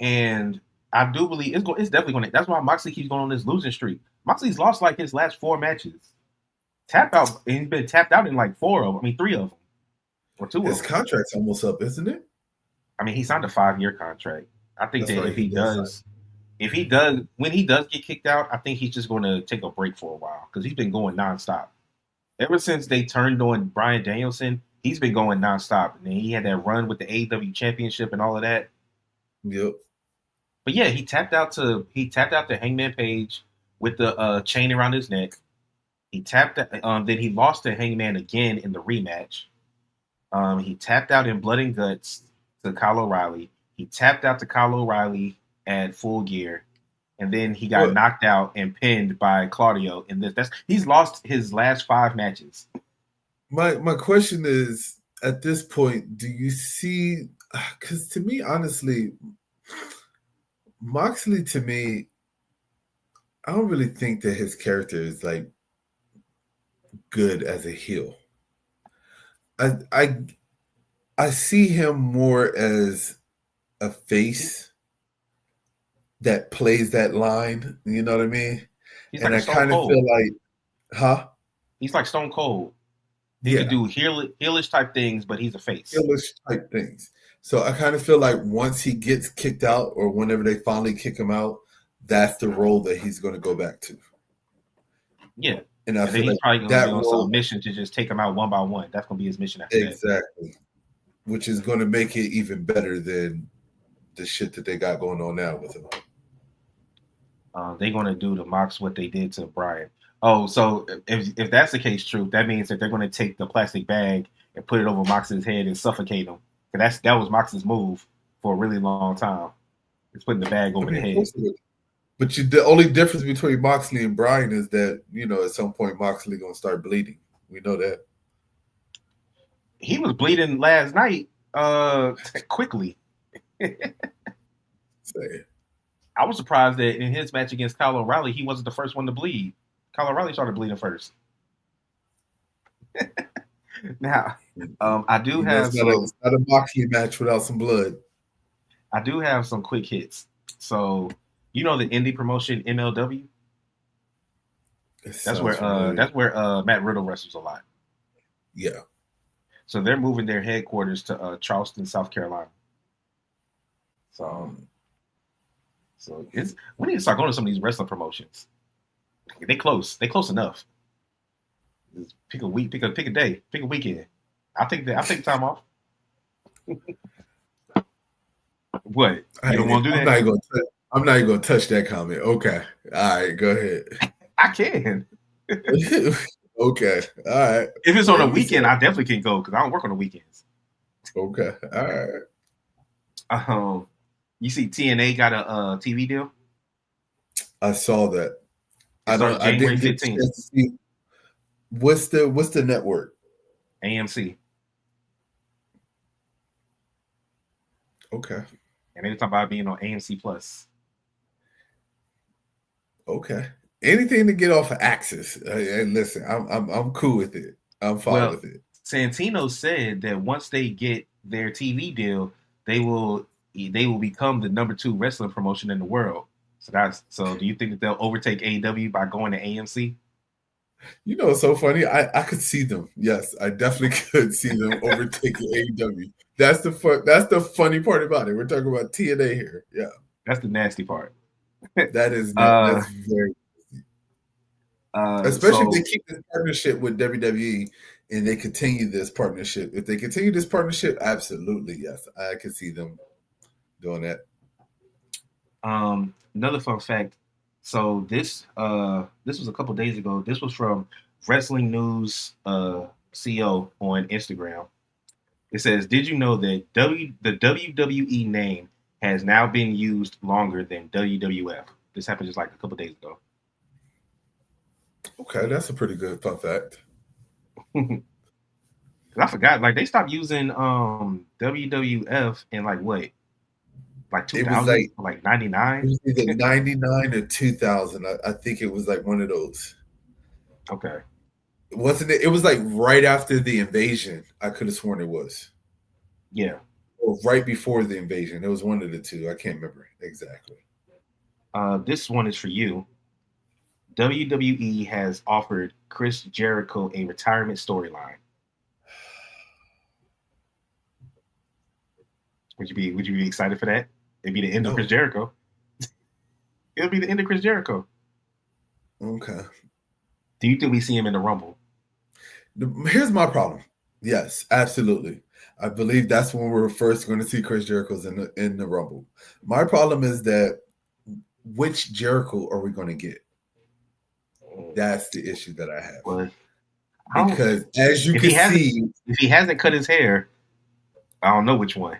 and I do believe it's definitely going to. That's why Moxley keeps going on this losing streak. Moxley's lost like his last 4 matches. Tapped out. He's been tapped out in like 4 of them. I mean, 3 of them, or 2 of them. His contract's almost up, isn't it? I mean, he signed a 5-year contract. I think that if he does, when he does get kicked out, I think he's just going to take a break for a while because he's been going nonstop. Ever since they turned on Bryan Danielson, he's been going nonstop. And then he had that run with the AEW Championship and all of that. Yep. But yeah, he tapped out to Hangman Page with the chain around his neck. He tapped. Then he lost to Hangman again in the rematch. He tapped out in Blood and Guts to Kyle O'Reilly. He tapped out to Kyle O'Reilly at Full Gear. And then he got knocked out and pinned by Claudio in this. He's lost his last 5 matches. My question is, at this point, do you see? Because to me, honestly, Moxley, to me, I don't really think that his character is like good as a heel. I see him more as a face that plays that line, you know what I mean? And I kind of feel like, He's like Stone Cold. He could do heelish type things, but he's a face. Heelish type things. So I kind of feel like once he gets kicked out or whenever they finally kick him out, that's the role that he's going to go back to. Yeah. And then he's probably going to be on some mission to just take him out one by one. That's going to be his mission after that. Exactly. Which is going to make it even better than the shit that they got going on now with him. They're going to do to Mox what they did to Brian. Oh, so if that's the case, true, that means that they're going to take the plastic bag and put it over Mox's head and suffocate him. That was Mox's move for a really long time. It's putting the bag over the head. But the only difference between Moxley and Brian is that, at some point Moxley going to start bleeding. We know that. He was bleeding last night quickly. I was surprised that in his match against Kyle O'Reilly, he wasn't the first one to bleed. Kyle O'Reilly started bleeding first. Now, I do have some. It's not a Moxley match without some blood. I do have some quick hits. So, the indie promotion MLW. That's where Matt Riddle wrestles a lot. Yeah. So they're moving their headquarters to Charleston, South Carolina. So, so it's we need to start going to some of these wrestling promotions. They close. They close enough. Just pick a week. Pick a day. Pick a weekend. I'll take time off. What? You don't want to do I'm that? not even gonna. I'm not even gonna touch that comment. Okay. All right. Go ahead. I can. Okay. All right. If it's on a Whatever you say. weekend, I definitely can go because I don't work on the weekends. Okay. All right. You see, TNA got a TV deal. I saw that. It starts I January didn't get a 15th. chance to see what's the network. AMC. Okay. And they talking about being on AMC Plus. Okay. Anything to get off of Axis. And listen, I'm cool with it. I'm fine with it. Santino said that once they get their TV deal, they will become the number 2 wrestling promotion in the world. So do you think that they'll overtake AEW by going to AMC? You know, it's so funny. I could see them. Yes, I definitely could see them overtaking AEW. That's the funny part about it. We're talking about TNA here. Yeah. That's the nasty part. That's very especially if they keep this partnership with WWE and they continue this partnership. If they continue this partnership, absolutely, yes. I could see them doing that. Another fun fact. So this was a couple days ago. This was from Wrestling News CO on Instagram. It says, "Did you know that the WWE name has now been used longer than WWF?" This happened just like a couple days ago. Okay, that's a pretty good fun fact. I forgot, like they stopped using WWF in like what, like 2000, like 99. It was either 99 or 2000. I think it was like one of those. Okay. Wasn't it? It was like right after the invasion. I could have sworn it was. Yeah. Or right before the invasion. It was one of the two. I can't remember exactly. This one is for you. WWE has offered Chris Jericho a retirement storyline. Would you be excited for that? It'd be the end of Chris Jericho. It'll be the end of Chris Jericho. Okay. Do you think we see him in the Rumble? Here's my problem. Yes, absolutely. I believe that's when we're first going to see Chris Jericho's in the Rumble. My problem is that which Jericho are we going to get? That's the issue that I have. Well, because as you can see, if he hasn't cut his hair, I don't know which one.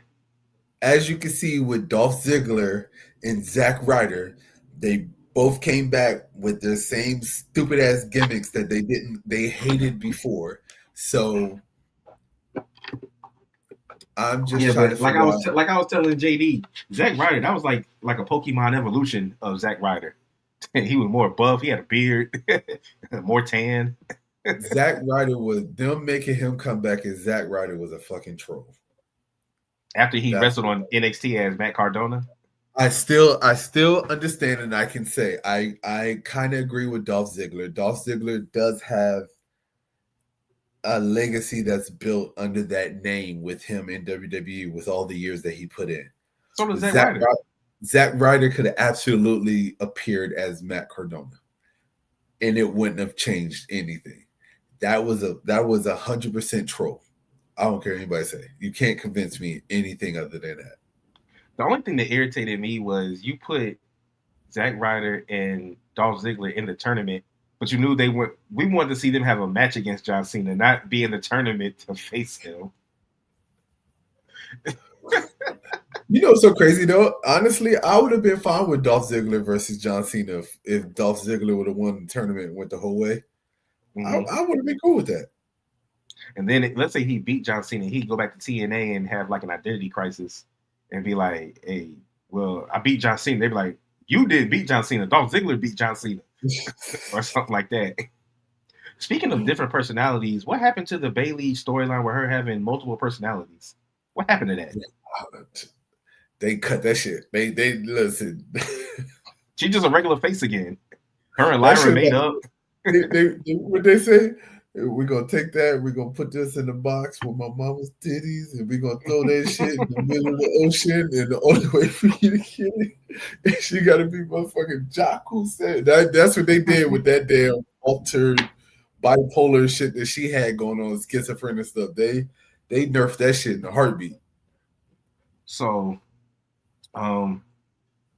As you can see with Dolph Ziggler and Zack Ryder, they both came back with the same stupid ass gimmicks that they hated before. So I'm just trying to like I was telling JD, Zack Ryder, that was like a Pokemon evolution of Zack Ryder. He was more buff. He had a beard, more tan. Zack Ryder was them making him come back, and Zack Ryder was a fucking troll. After he wrestled on NXT as Matt Cardona. I still understand, and I can say I kind of agree with Dolph Ziggler. Dolph Ziggler does have a legacy that's built under that name with him in WWE with all the years that he put in. So does Zack Ryder. Zack Ryder could have absolutely appeared as Matt Cardona, and it wouldn't have changed anything. That was 100% troll. I don't care what anybody say. You can't convince me anything other than that. The only thing that irritated me was you put Zack Ryder and Dolph Ziggler in the tournament, but you knew we wanted to see them have a match against John Cena, not be in the tournament to face him. You know what's so crazy though? Honestly, I would have been fine with Dolph Ziggler versus John Cena if Dolph Ziggler would have won the tournament and went the whole way. Mm-hmm. I would have been cool with that. And then let's say he beat John Cena, he'd go back to TNA and have like an identity crisis and be like, "Hey, well, I beat John Cena." They'd be like, "You did beat John Cena. Dolph Ziggler beat John Cena," or something like that. Speaking of different personalities, what happened to the Bayley storyline with her having multiple personalities? What happened to that? They cut that shit. They listen. She's just a regular face again. Her and Lyra made up. What they say? We're gonna take that. We're gonna put this in the box with my mama's titties, and we're gonna throw that shit in the middle of the ocean. And the only way for you to get it, she got to be motherfucking Jaku said. That's what they did with that damn altered bipolar shit that she had going on, schizophrenia and stuff. They nerfed that shit in a heartbeat. So, um,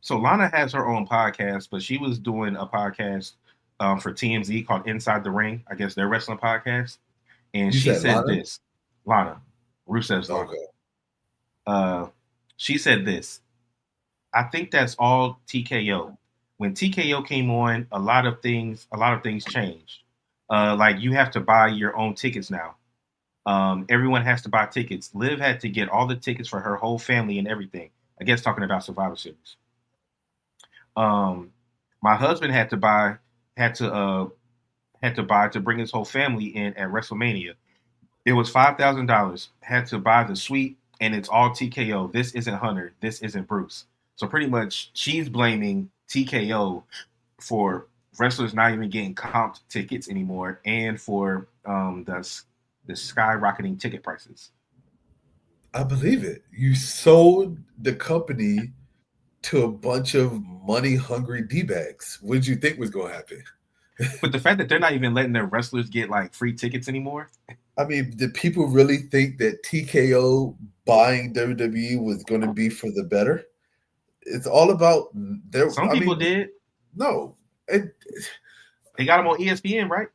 so Lana has her own podcast, but she was doing a podcast for TMZ called Inside the Ring. I guess their wrestling podcast, and You she said said Lana? this. Lana, Rusev's Lana. Okay. She said this. I think that's all TKO. When TKO came on, a lot of things changed. Like you have to buy your own tickets now. Everyone has to buy tickets. Liv had to get all the tickets for her whole family and everything. I guess talking about Survivor Series. My husband had to buy to bring his whole family in at WrestleMania. It was $5,000. Had to buy the suite, and it's all TKO. This isn't Hunter. This isn't Bruce. So pretty much, she's blaming TKO for wrestlers not even getting comped tickets anymore, and for the skyrocketing ticket prices. I believe it. You sold the company to a bunch of money hungry D bags. What did you think was going to happen? But the fact that they're not even letting their wrestlers get like free tickets anymore. I mean, did people really think that TKO buying WWE was going to be for the better? It's all about their. Some I people mean, did. no. It, They got them on ESPN, right?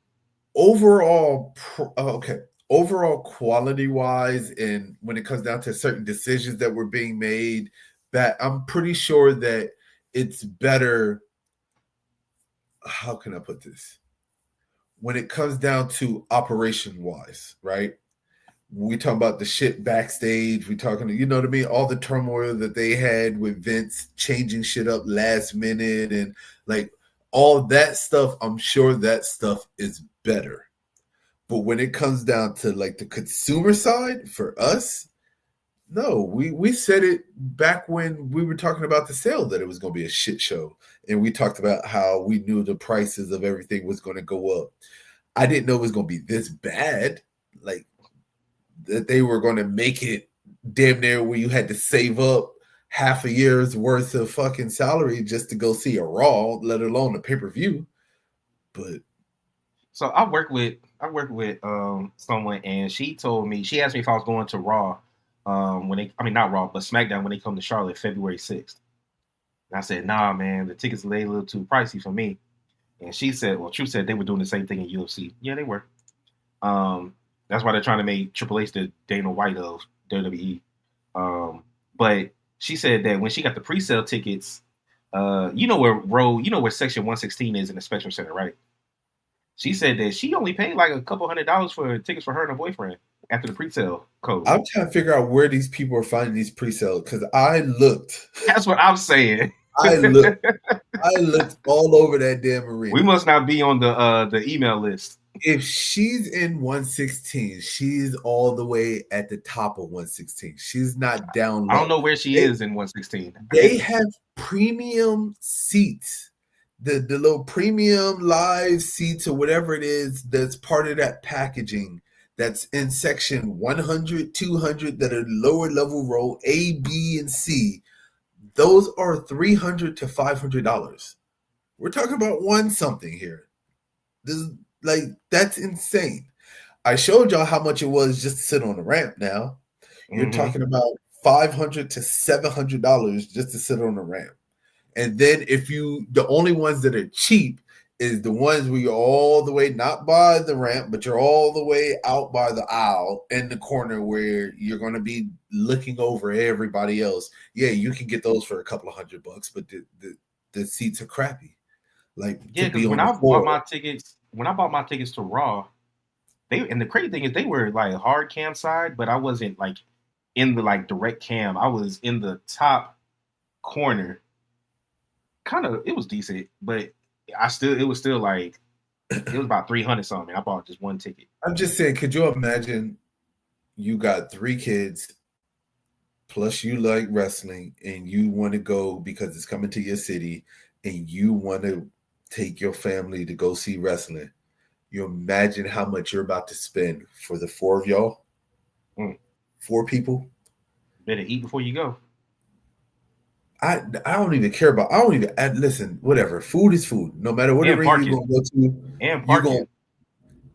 overall, okay. Overall, quality wise, and when it comes down to certain decisions that were being made, that I'm pretty sure that it's better. How can I put this? When it comes down to operation wise, right? We talk about the shit backstage. We talking, you know what I mean? All the turmoil that they had with Vince changing shit up last minute and like all that stuff. I'm sure that stuff is better. But when it comes down to like the consumer side for us, no, we said it back when we were talking about the sale that it was going to be a shit show, and we talked about how we knew the prices of everything was going to go up. I didn't know it was going to be this bad, like that they were going to make it damn near where you had to save up half a year's worth of fucking salary just to go see a Raw, let alone a pay per view. But So I worked with someone, and she told me, she asked me if I was going to Raw when they, I mean not Raw, but SmackDown when they come to Charlotte February 6th. And I said, nah, man, the tickets lay a little too pricey for me. And she said, well, True said they were doing the same thing in UFC. Yeah, they were. That's why they're trying to make Triple H the Dana White of WWE. But she said that when she got the pre-sale tickets, you know where Section 116 is in the Spectrum Center, right? She said that she only paid like a couple $100 for tickets for her and her boyfriend after the pre-sale code. I'm trying to figure out where these people are finding these pre-sales because I looked. That's what I'm saying. I looked all over that damn arena. We must not be on the email list. If she's in 116, she's all the way at the top of 116. She's not down low. I don't know where she is in 116. They have premium seats. The little premium live seats or whatever it is that's part of that packaging that's in section 100, 200 that are lower level row A, B, and C. Those are $300 to $500. We're talking about one something here. This is like that's insane. I showed y'all how much it was just to sit on the ramp. Now you're talking about $500 to $700 just to sit on the ramp. And then the only ones that are cheap is the ones where you're all the way not by the ramp, but you're all the way out by the aisle in the corner where you're going to be looking over everybody else. Yeah, you can get those for a couple of $100, but the seats are crappy. Like yeah, because when I bought my tickets to Raw, and the crazy thing is they were like hard cam side, but I wasn't like in the like direct cam. I was in the top corner. Kind of, it was decent, but it was still like it was about 300 something. I bought just one ticket. I'm just saying, could you imagine you got 3 kids plus you like wrestling and you want to go because it's coming to your city and you want to take your family to go see wrestling. You imagine how much you're about to spend for the four of y'all, Mm. 4 people. Better eat before you go. I don't even care about. I don't even listen. Whatever. Food is food. No matter what And arena you're parking. gonna go to, And you're gonna parking.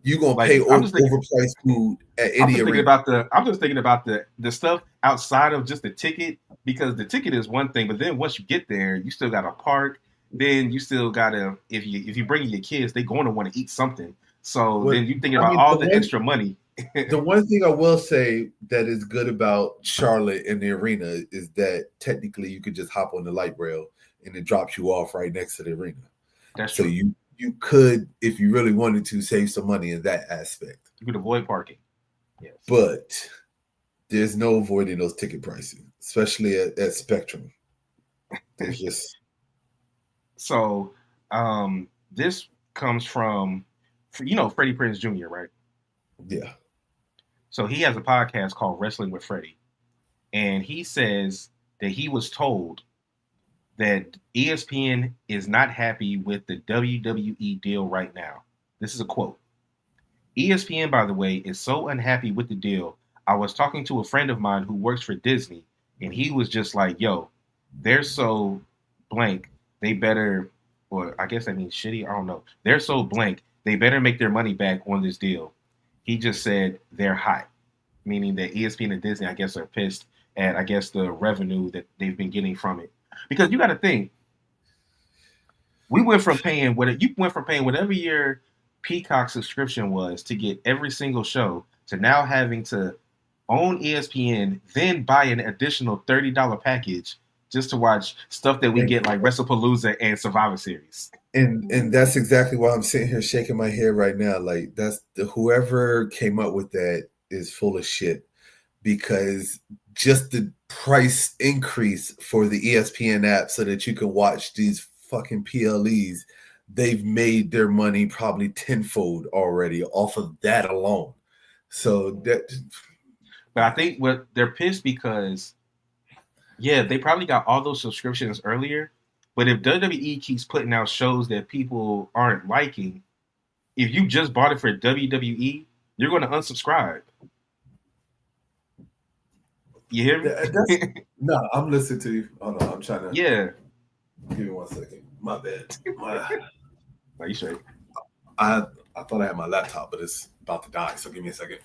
you're gonna Like pay I'm just thinking. overpriced food at I'm any just thinking arena. about the. I'm just thinking about the stuff outside of just the ticket, because the ticket is one thing, but then once you get there, you still got to park. Then you still gotta, if you bring your kids, they going to want to eat something. So What then you thinking I about mean, all the extra money. the one thing I will say that is good about Charlotte and the arena is that technically you could just hop on the light rail and it drops you off right next to the arena. That's So true. you could, if you really wanted to, save some money in that aspect. You could avoid parking. Yes. But there's no avoiding those ticket prices, especially at Spectrum. There's just So this comes from, Freddie Prinze Jr., right? yeah. So he has a podcast called Wrestling with Freddie, and he says that he was told that ESPN is not happy with the WWE deal right now. This is a quote. ESPN, by the way, is so unhappy with the deal. I was talking to a friend of mine who works for Disney, and he was just like, yo, they're so blank, they better, or I guess that means shitty, I don't know. They're so blank, they better make their money back on this deal. He just said they're hot, meaning that ESPN and Disney, I guess, are pissed at, I guess, the revenue that they've been getting from it. Because you got to think, we went from paying what you went from paying whatever your Peacock subscription was to get every single show to now having to own ESPN, then buy an additional $30 package just to watch stuff that we And, get like WrestlePalooza and Survivor Series. and that's exactly why I'm sitting here shaking my head right now. Like that's whoever came up with that is full of shit because just the price increase for the ESPN app so that you can watch these fucking PLEs, they've made their money probably tenfold already off of that alone. So that But I think what they're pissed because, yeah, they probably got all those subscriptions earlier. But if WWE keeps putting out shows that people aren't liking, if you just bought it for WWE, you're going to unsubscribe. You hear that's me? no, I'm listening to you. Oh no, I'm trying to Yeah. give me 1 second. My bad. Are you straight? I I thought I had my laptop, but it's about to die. So give me a second.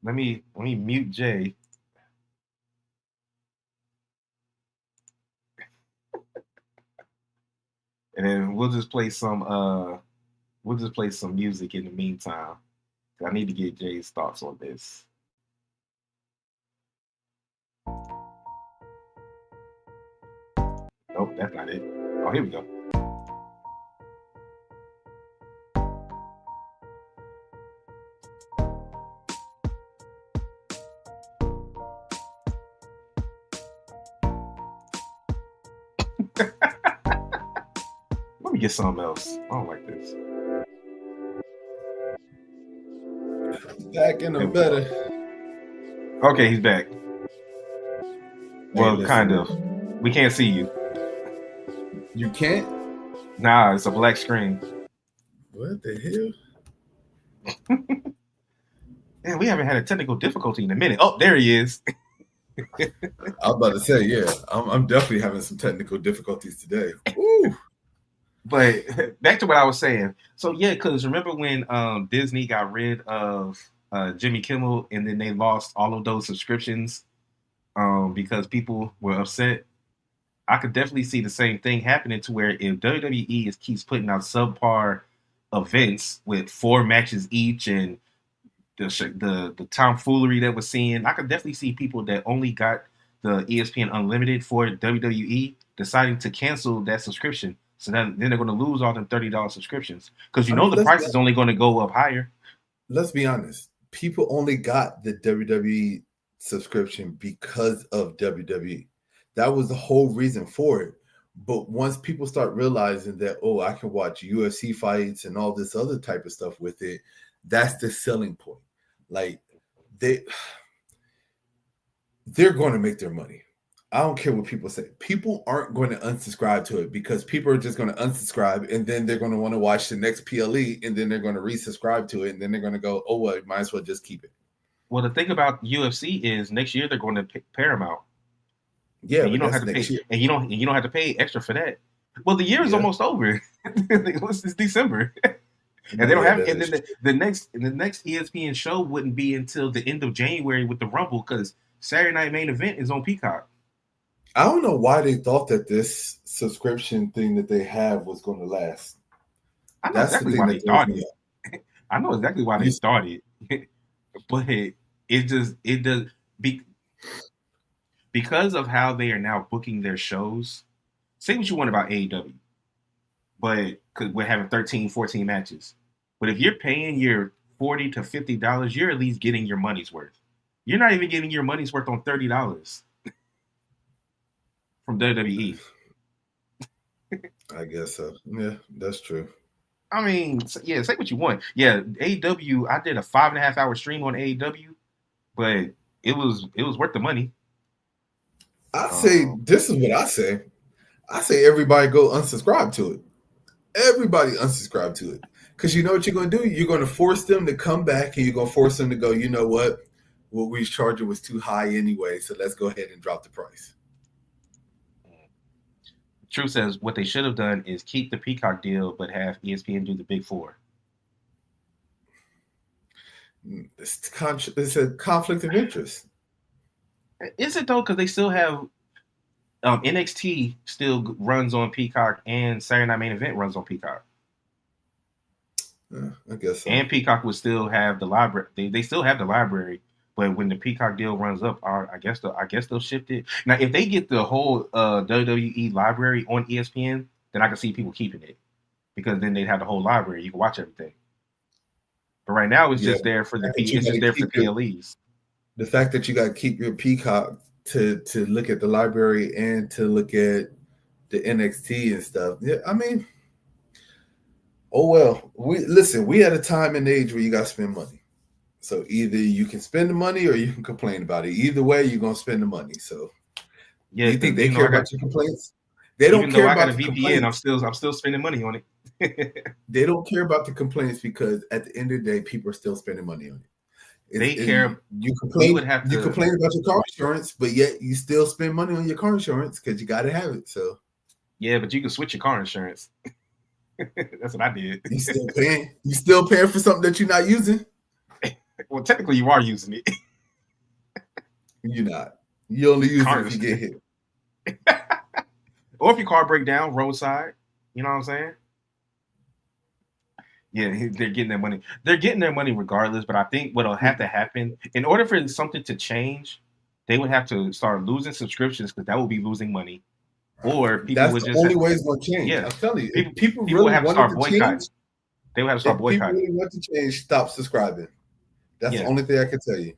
Let me mute Jay. And then we'll just play some music in the meantime. I need to get Jay's thoughts on this. Nope, that's not it. Oh, here we go. Let me get something else. I don't like this. Back in the better. Okay, he's back. Well, Hey, kind listen, of. We can't see you. you can't. Nah, it's a black screen. What the hell? Man, we haven't had a technical difficulty in a minute. Oh, there he is. I was about to say, yeah, I'm definitely having some technical difficulties today. Woo. But back to what I was saying. So yeah, because remember when Disney got rid of Jimmy Kimmel and then they lost all of those subscriptions because people were upset. I could definitely see the same thing happening to where if WWE keeps putting out subpar events with 4 matches each and the tomfoolery that we're seeing, I could definitely see people that only got the ESPN Unlimited for WWE deciding to cancel that subscription. So then they're going to lose all them $30 subscriptions because I mean, the price is only going to go up higher. let's be honest. People only got the WWE subscription because of WWE. That was the whole reason for it. But once people start realizing that, oh, I can watch UFC fights and all this other type of stuff with it, that's the selling point. Like they're going to make their money. I don't care what people say. People aren't going to unsubscribe to it because people are just going to unsubscribe and then they're going to want to watch the next PLE and then they're going to resubscribe to it and then they're going to go, oh, well, might as well just keep it. Well, the thing about UFC is next year they're going to Paramount, Yeah, and you but don't have that's to next pay, year. and you don't have to pay extra for that. Well, the year is Yeah, almost over. It's December, and they don't yeah, have. that And is then true. the next ESPN show wouldn't be until the end of January with the Rumble because Saturday Night Main Event is on Peacock. I don't know why they thought that this subscription thing that they have was going to last. I know That's the exactly thing why that they throws thought me it. off. I know exactly why You, they thought it, but it does be, because of how they are now booking their shows. Say what you want about AEW, but because we're having 13, 14 matches. But if you're paying your $40 to $50, you're at least getting your money's worth. You're not even getting your money's worth on $30 from WWE. I guess so. Yeah, that's true. I mean, yeah, say what you want. Yeah, AEW. I did a 5.5 hour stream on AEW, but it was worth the money. I say Um, this is what I say. I say everybody go unsubscribe to it. Everybody unsubscribe to it. Because you know what you're going to do? You're going to force them to come back and you're going to force them to go, you know what we was charging was too high anyway, so let's go ahead and drop the price. True says what they should have done is keep the Peacock deal, but have ESPN do the Big Four. It's a conflict of interest. Is it though? Because they still have NXT still runs on Peacock, and Saturday Night Main Event runs on Peacock. I guess so. And Peacock would still have the library. They still have the library, but when the Peacock deal runs up, I guess they'll shift it. Now, if they get the whole WWE library on ESPN, then I can see people keeping it because then they'd have the whole library. You can watch everything. But right now, it's Yeah, just there for the you It's got just to there for keep the PLEs. the fact that you got to keep your Peacock to look at the library and to look at the NXT and stuff. Yeah, I mean, oh well. We had a time and age where you got to spend money. So either you can spend the money or you can complain about it. Either way, you're gonna spend the money. So do Yeah, you think because they even though care about your complaints? They don't even though care I got about a the VPN, complaints. I'm still spending money on it. They don't care about the complaints because at the end of the day, people are still spending money on it. They care. You We would have you to. complain about your car insurance, but yet you still spend money on your car insurance because you got to have it. So Yeah, but you can switch your car insurance. That's what I did. you still paying. You still paying for something that you're not using. Well, technically, you are using it. You're not. You only use it Car if you get insurance. hit. Or if your car break down roadside. You know what I'm saying? Yeah, they're getting their money. They're getting their money regardless. But I think what'll have to happen in order for something to change, they would have to start losing subscriptions because that would be losing money, or people That's would the just only way it's going to change. yeah, I'm telling you, people if people people would really have to wanted start to change, boycotting. They would have to start if people boycotting. really want to change, stop subscribing. That's the Yeah. only thing I can tell you.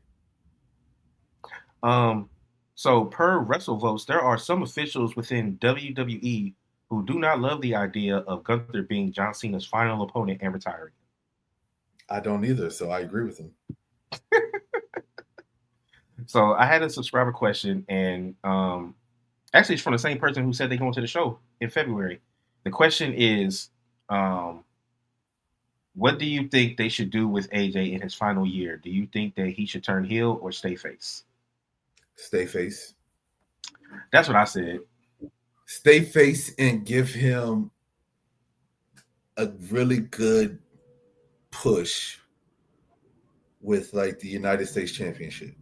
Um. So per WrestleVotes, there are some officials within WWE who do not love the idea of Gunther being John Cena's final opponent and retiring. I don't either, so I agree with him. So I had a subscriber question, and actually, it's from the same person who said they're going to the show in February. The question is, um, what do you think they should do with AJ in his final year? Do you think that he should turn heel or stay face? Stay face. That's what I said. Stay face and give him a really good push with like the United States Championship.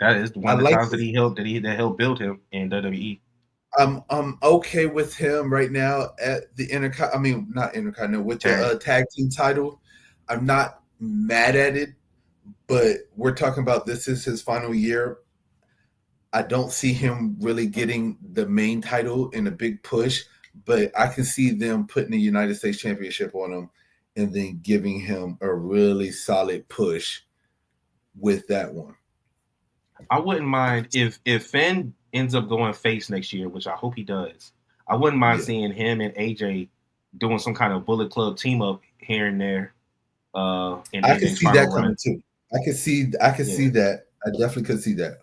That is I one of the like times that this. that helped build him in WWE. I'm okay with him right now at the intercon. I mean, not intercontinental with the Tag. tag team title. I'm not mad at it, but we're talking about this is his final year. I don't see him really getting the main title in a big push, but I can see them putting the United States Championship on him and then giving him a really solid push with that one. I wouldn't mind if Finn ends up going face next year, which I hope he does. I wouldn't mind Yeah, seeing him and AJ doing some kind of Bullet Club team up here and there in I can AJ's see final that run. coming too. I can see Yeah, that. I definitely could see that.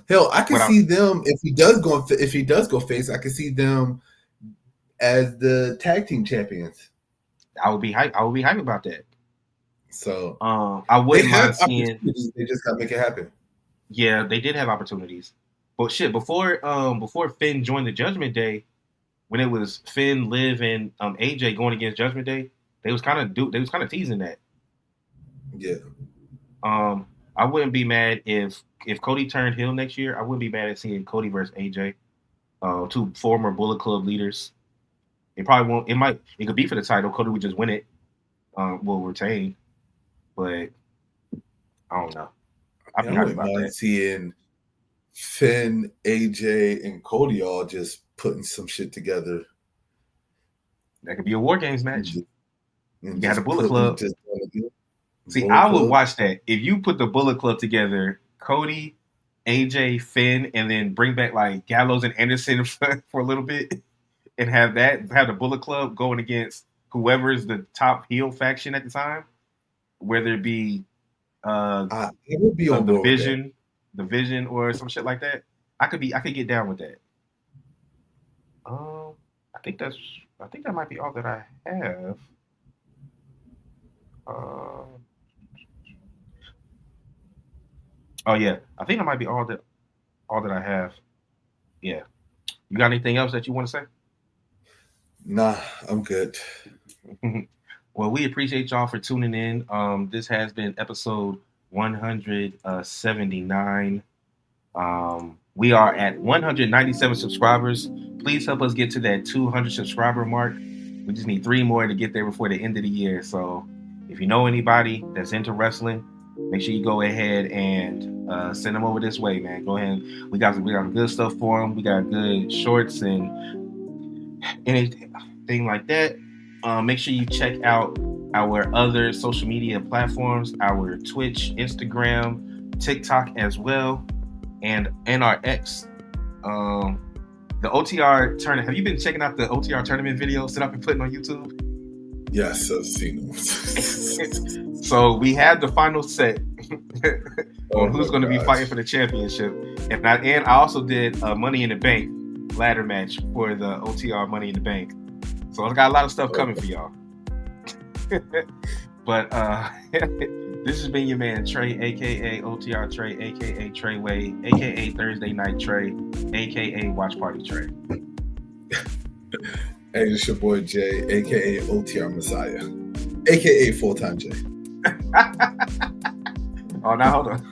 Hell, I could Without, see them if he does go face. I could see them as the tag team champions. I would be hype. I would be hype about that. So I they wouldn't have mind seeing. opportunities. They just gotta make it happen. Yeah, they did have opportunities, but shit, before Finn joined the Judgment Day, when it was Finn, Liv, and AJ going against Judgment Day, they was kind of teasing that. Yeah. I wouldn't be mad if Cody turned heel next year. I wouldn't be mad at seeing Cody versus AJ, two former Bullet Club leaders. It probably won't. It could be for the title. Cody would just win it. Will retain, but I don't know. I'd be I happy wouldn't about mind that. seeing Finn, AJ, and Cody all just putting some shit together. That could be a War Games And match. just, You and got the just Bullet put them Club. just See, Bullet I would Club. watch that if you put the Bullet Club together. Cody, AJ, Finn, and then bring back like Gallows and Anderson for a little bit, and have the Bullet Club going against whoever is the top heel faction at the time, whether it be I would be on the board with that. Vision, or some shit like that. I could get down with that. I think that might be all that I have. Oh yeah, I think that might be all that I have. Yeah. You got anything else that you want to say? Nah, I'm good. Well, we appreciate y'all for tuning in. This has been episode 179. We are at 197 subscribers. Please help us get to that 200 subscriber mark. We just need 3 more to get there before the end of the year. So if you know anybody that's into wrestling, make sure you go ahead and send them over this way, man. Go ahead. We got good stuff for them. We got good shorts and anything like that. Make sure you check out our other social media platforms, our Twitch, Instagram, TikTok as well, and our X. The OTR tournament. Have you been checking out the OTR tournament videos that I've been putting on YouTube? Yes, I've seen them. So we had the final set on who's going to be gosh. fighting for the championship, and I also did a Money in the Bank ladder match for the OTR Money in the Bank. So I got a lot of stuff coming for y'all. But this has been your man Trey, aka OTR Trey, aka Treyway, aka Thursday Night Trey, aka Watch Party Trey. Hey, it's your boy Jay, aka OTR Messiah, aka Full-Time Jay. Oh, now hold on.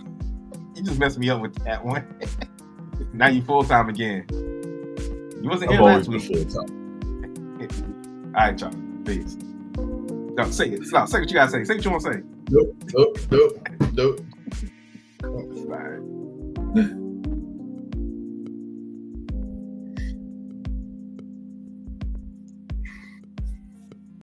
You just messed me up with that one. Now you full-time again. You wasn't here last week. Full-time. All right, y'all. Peace. No, say it. No, say what you gotta say. Say what you want to say. Nope. All right.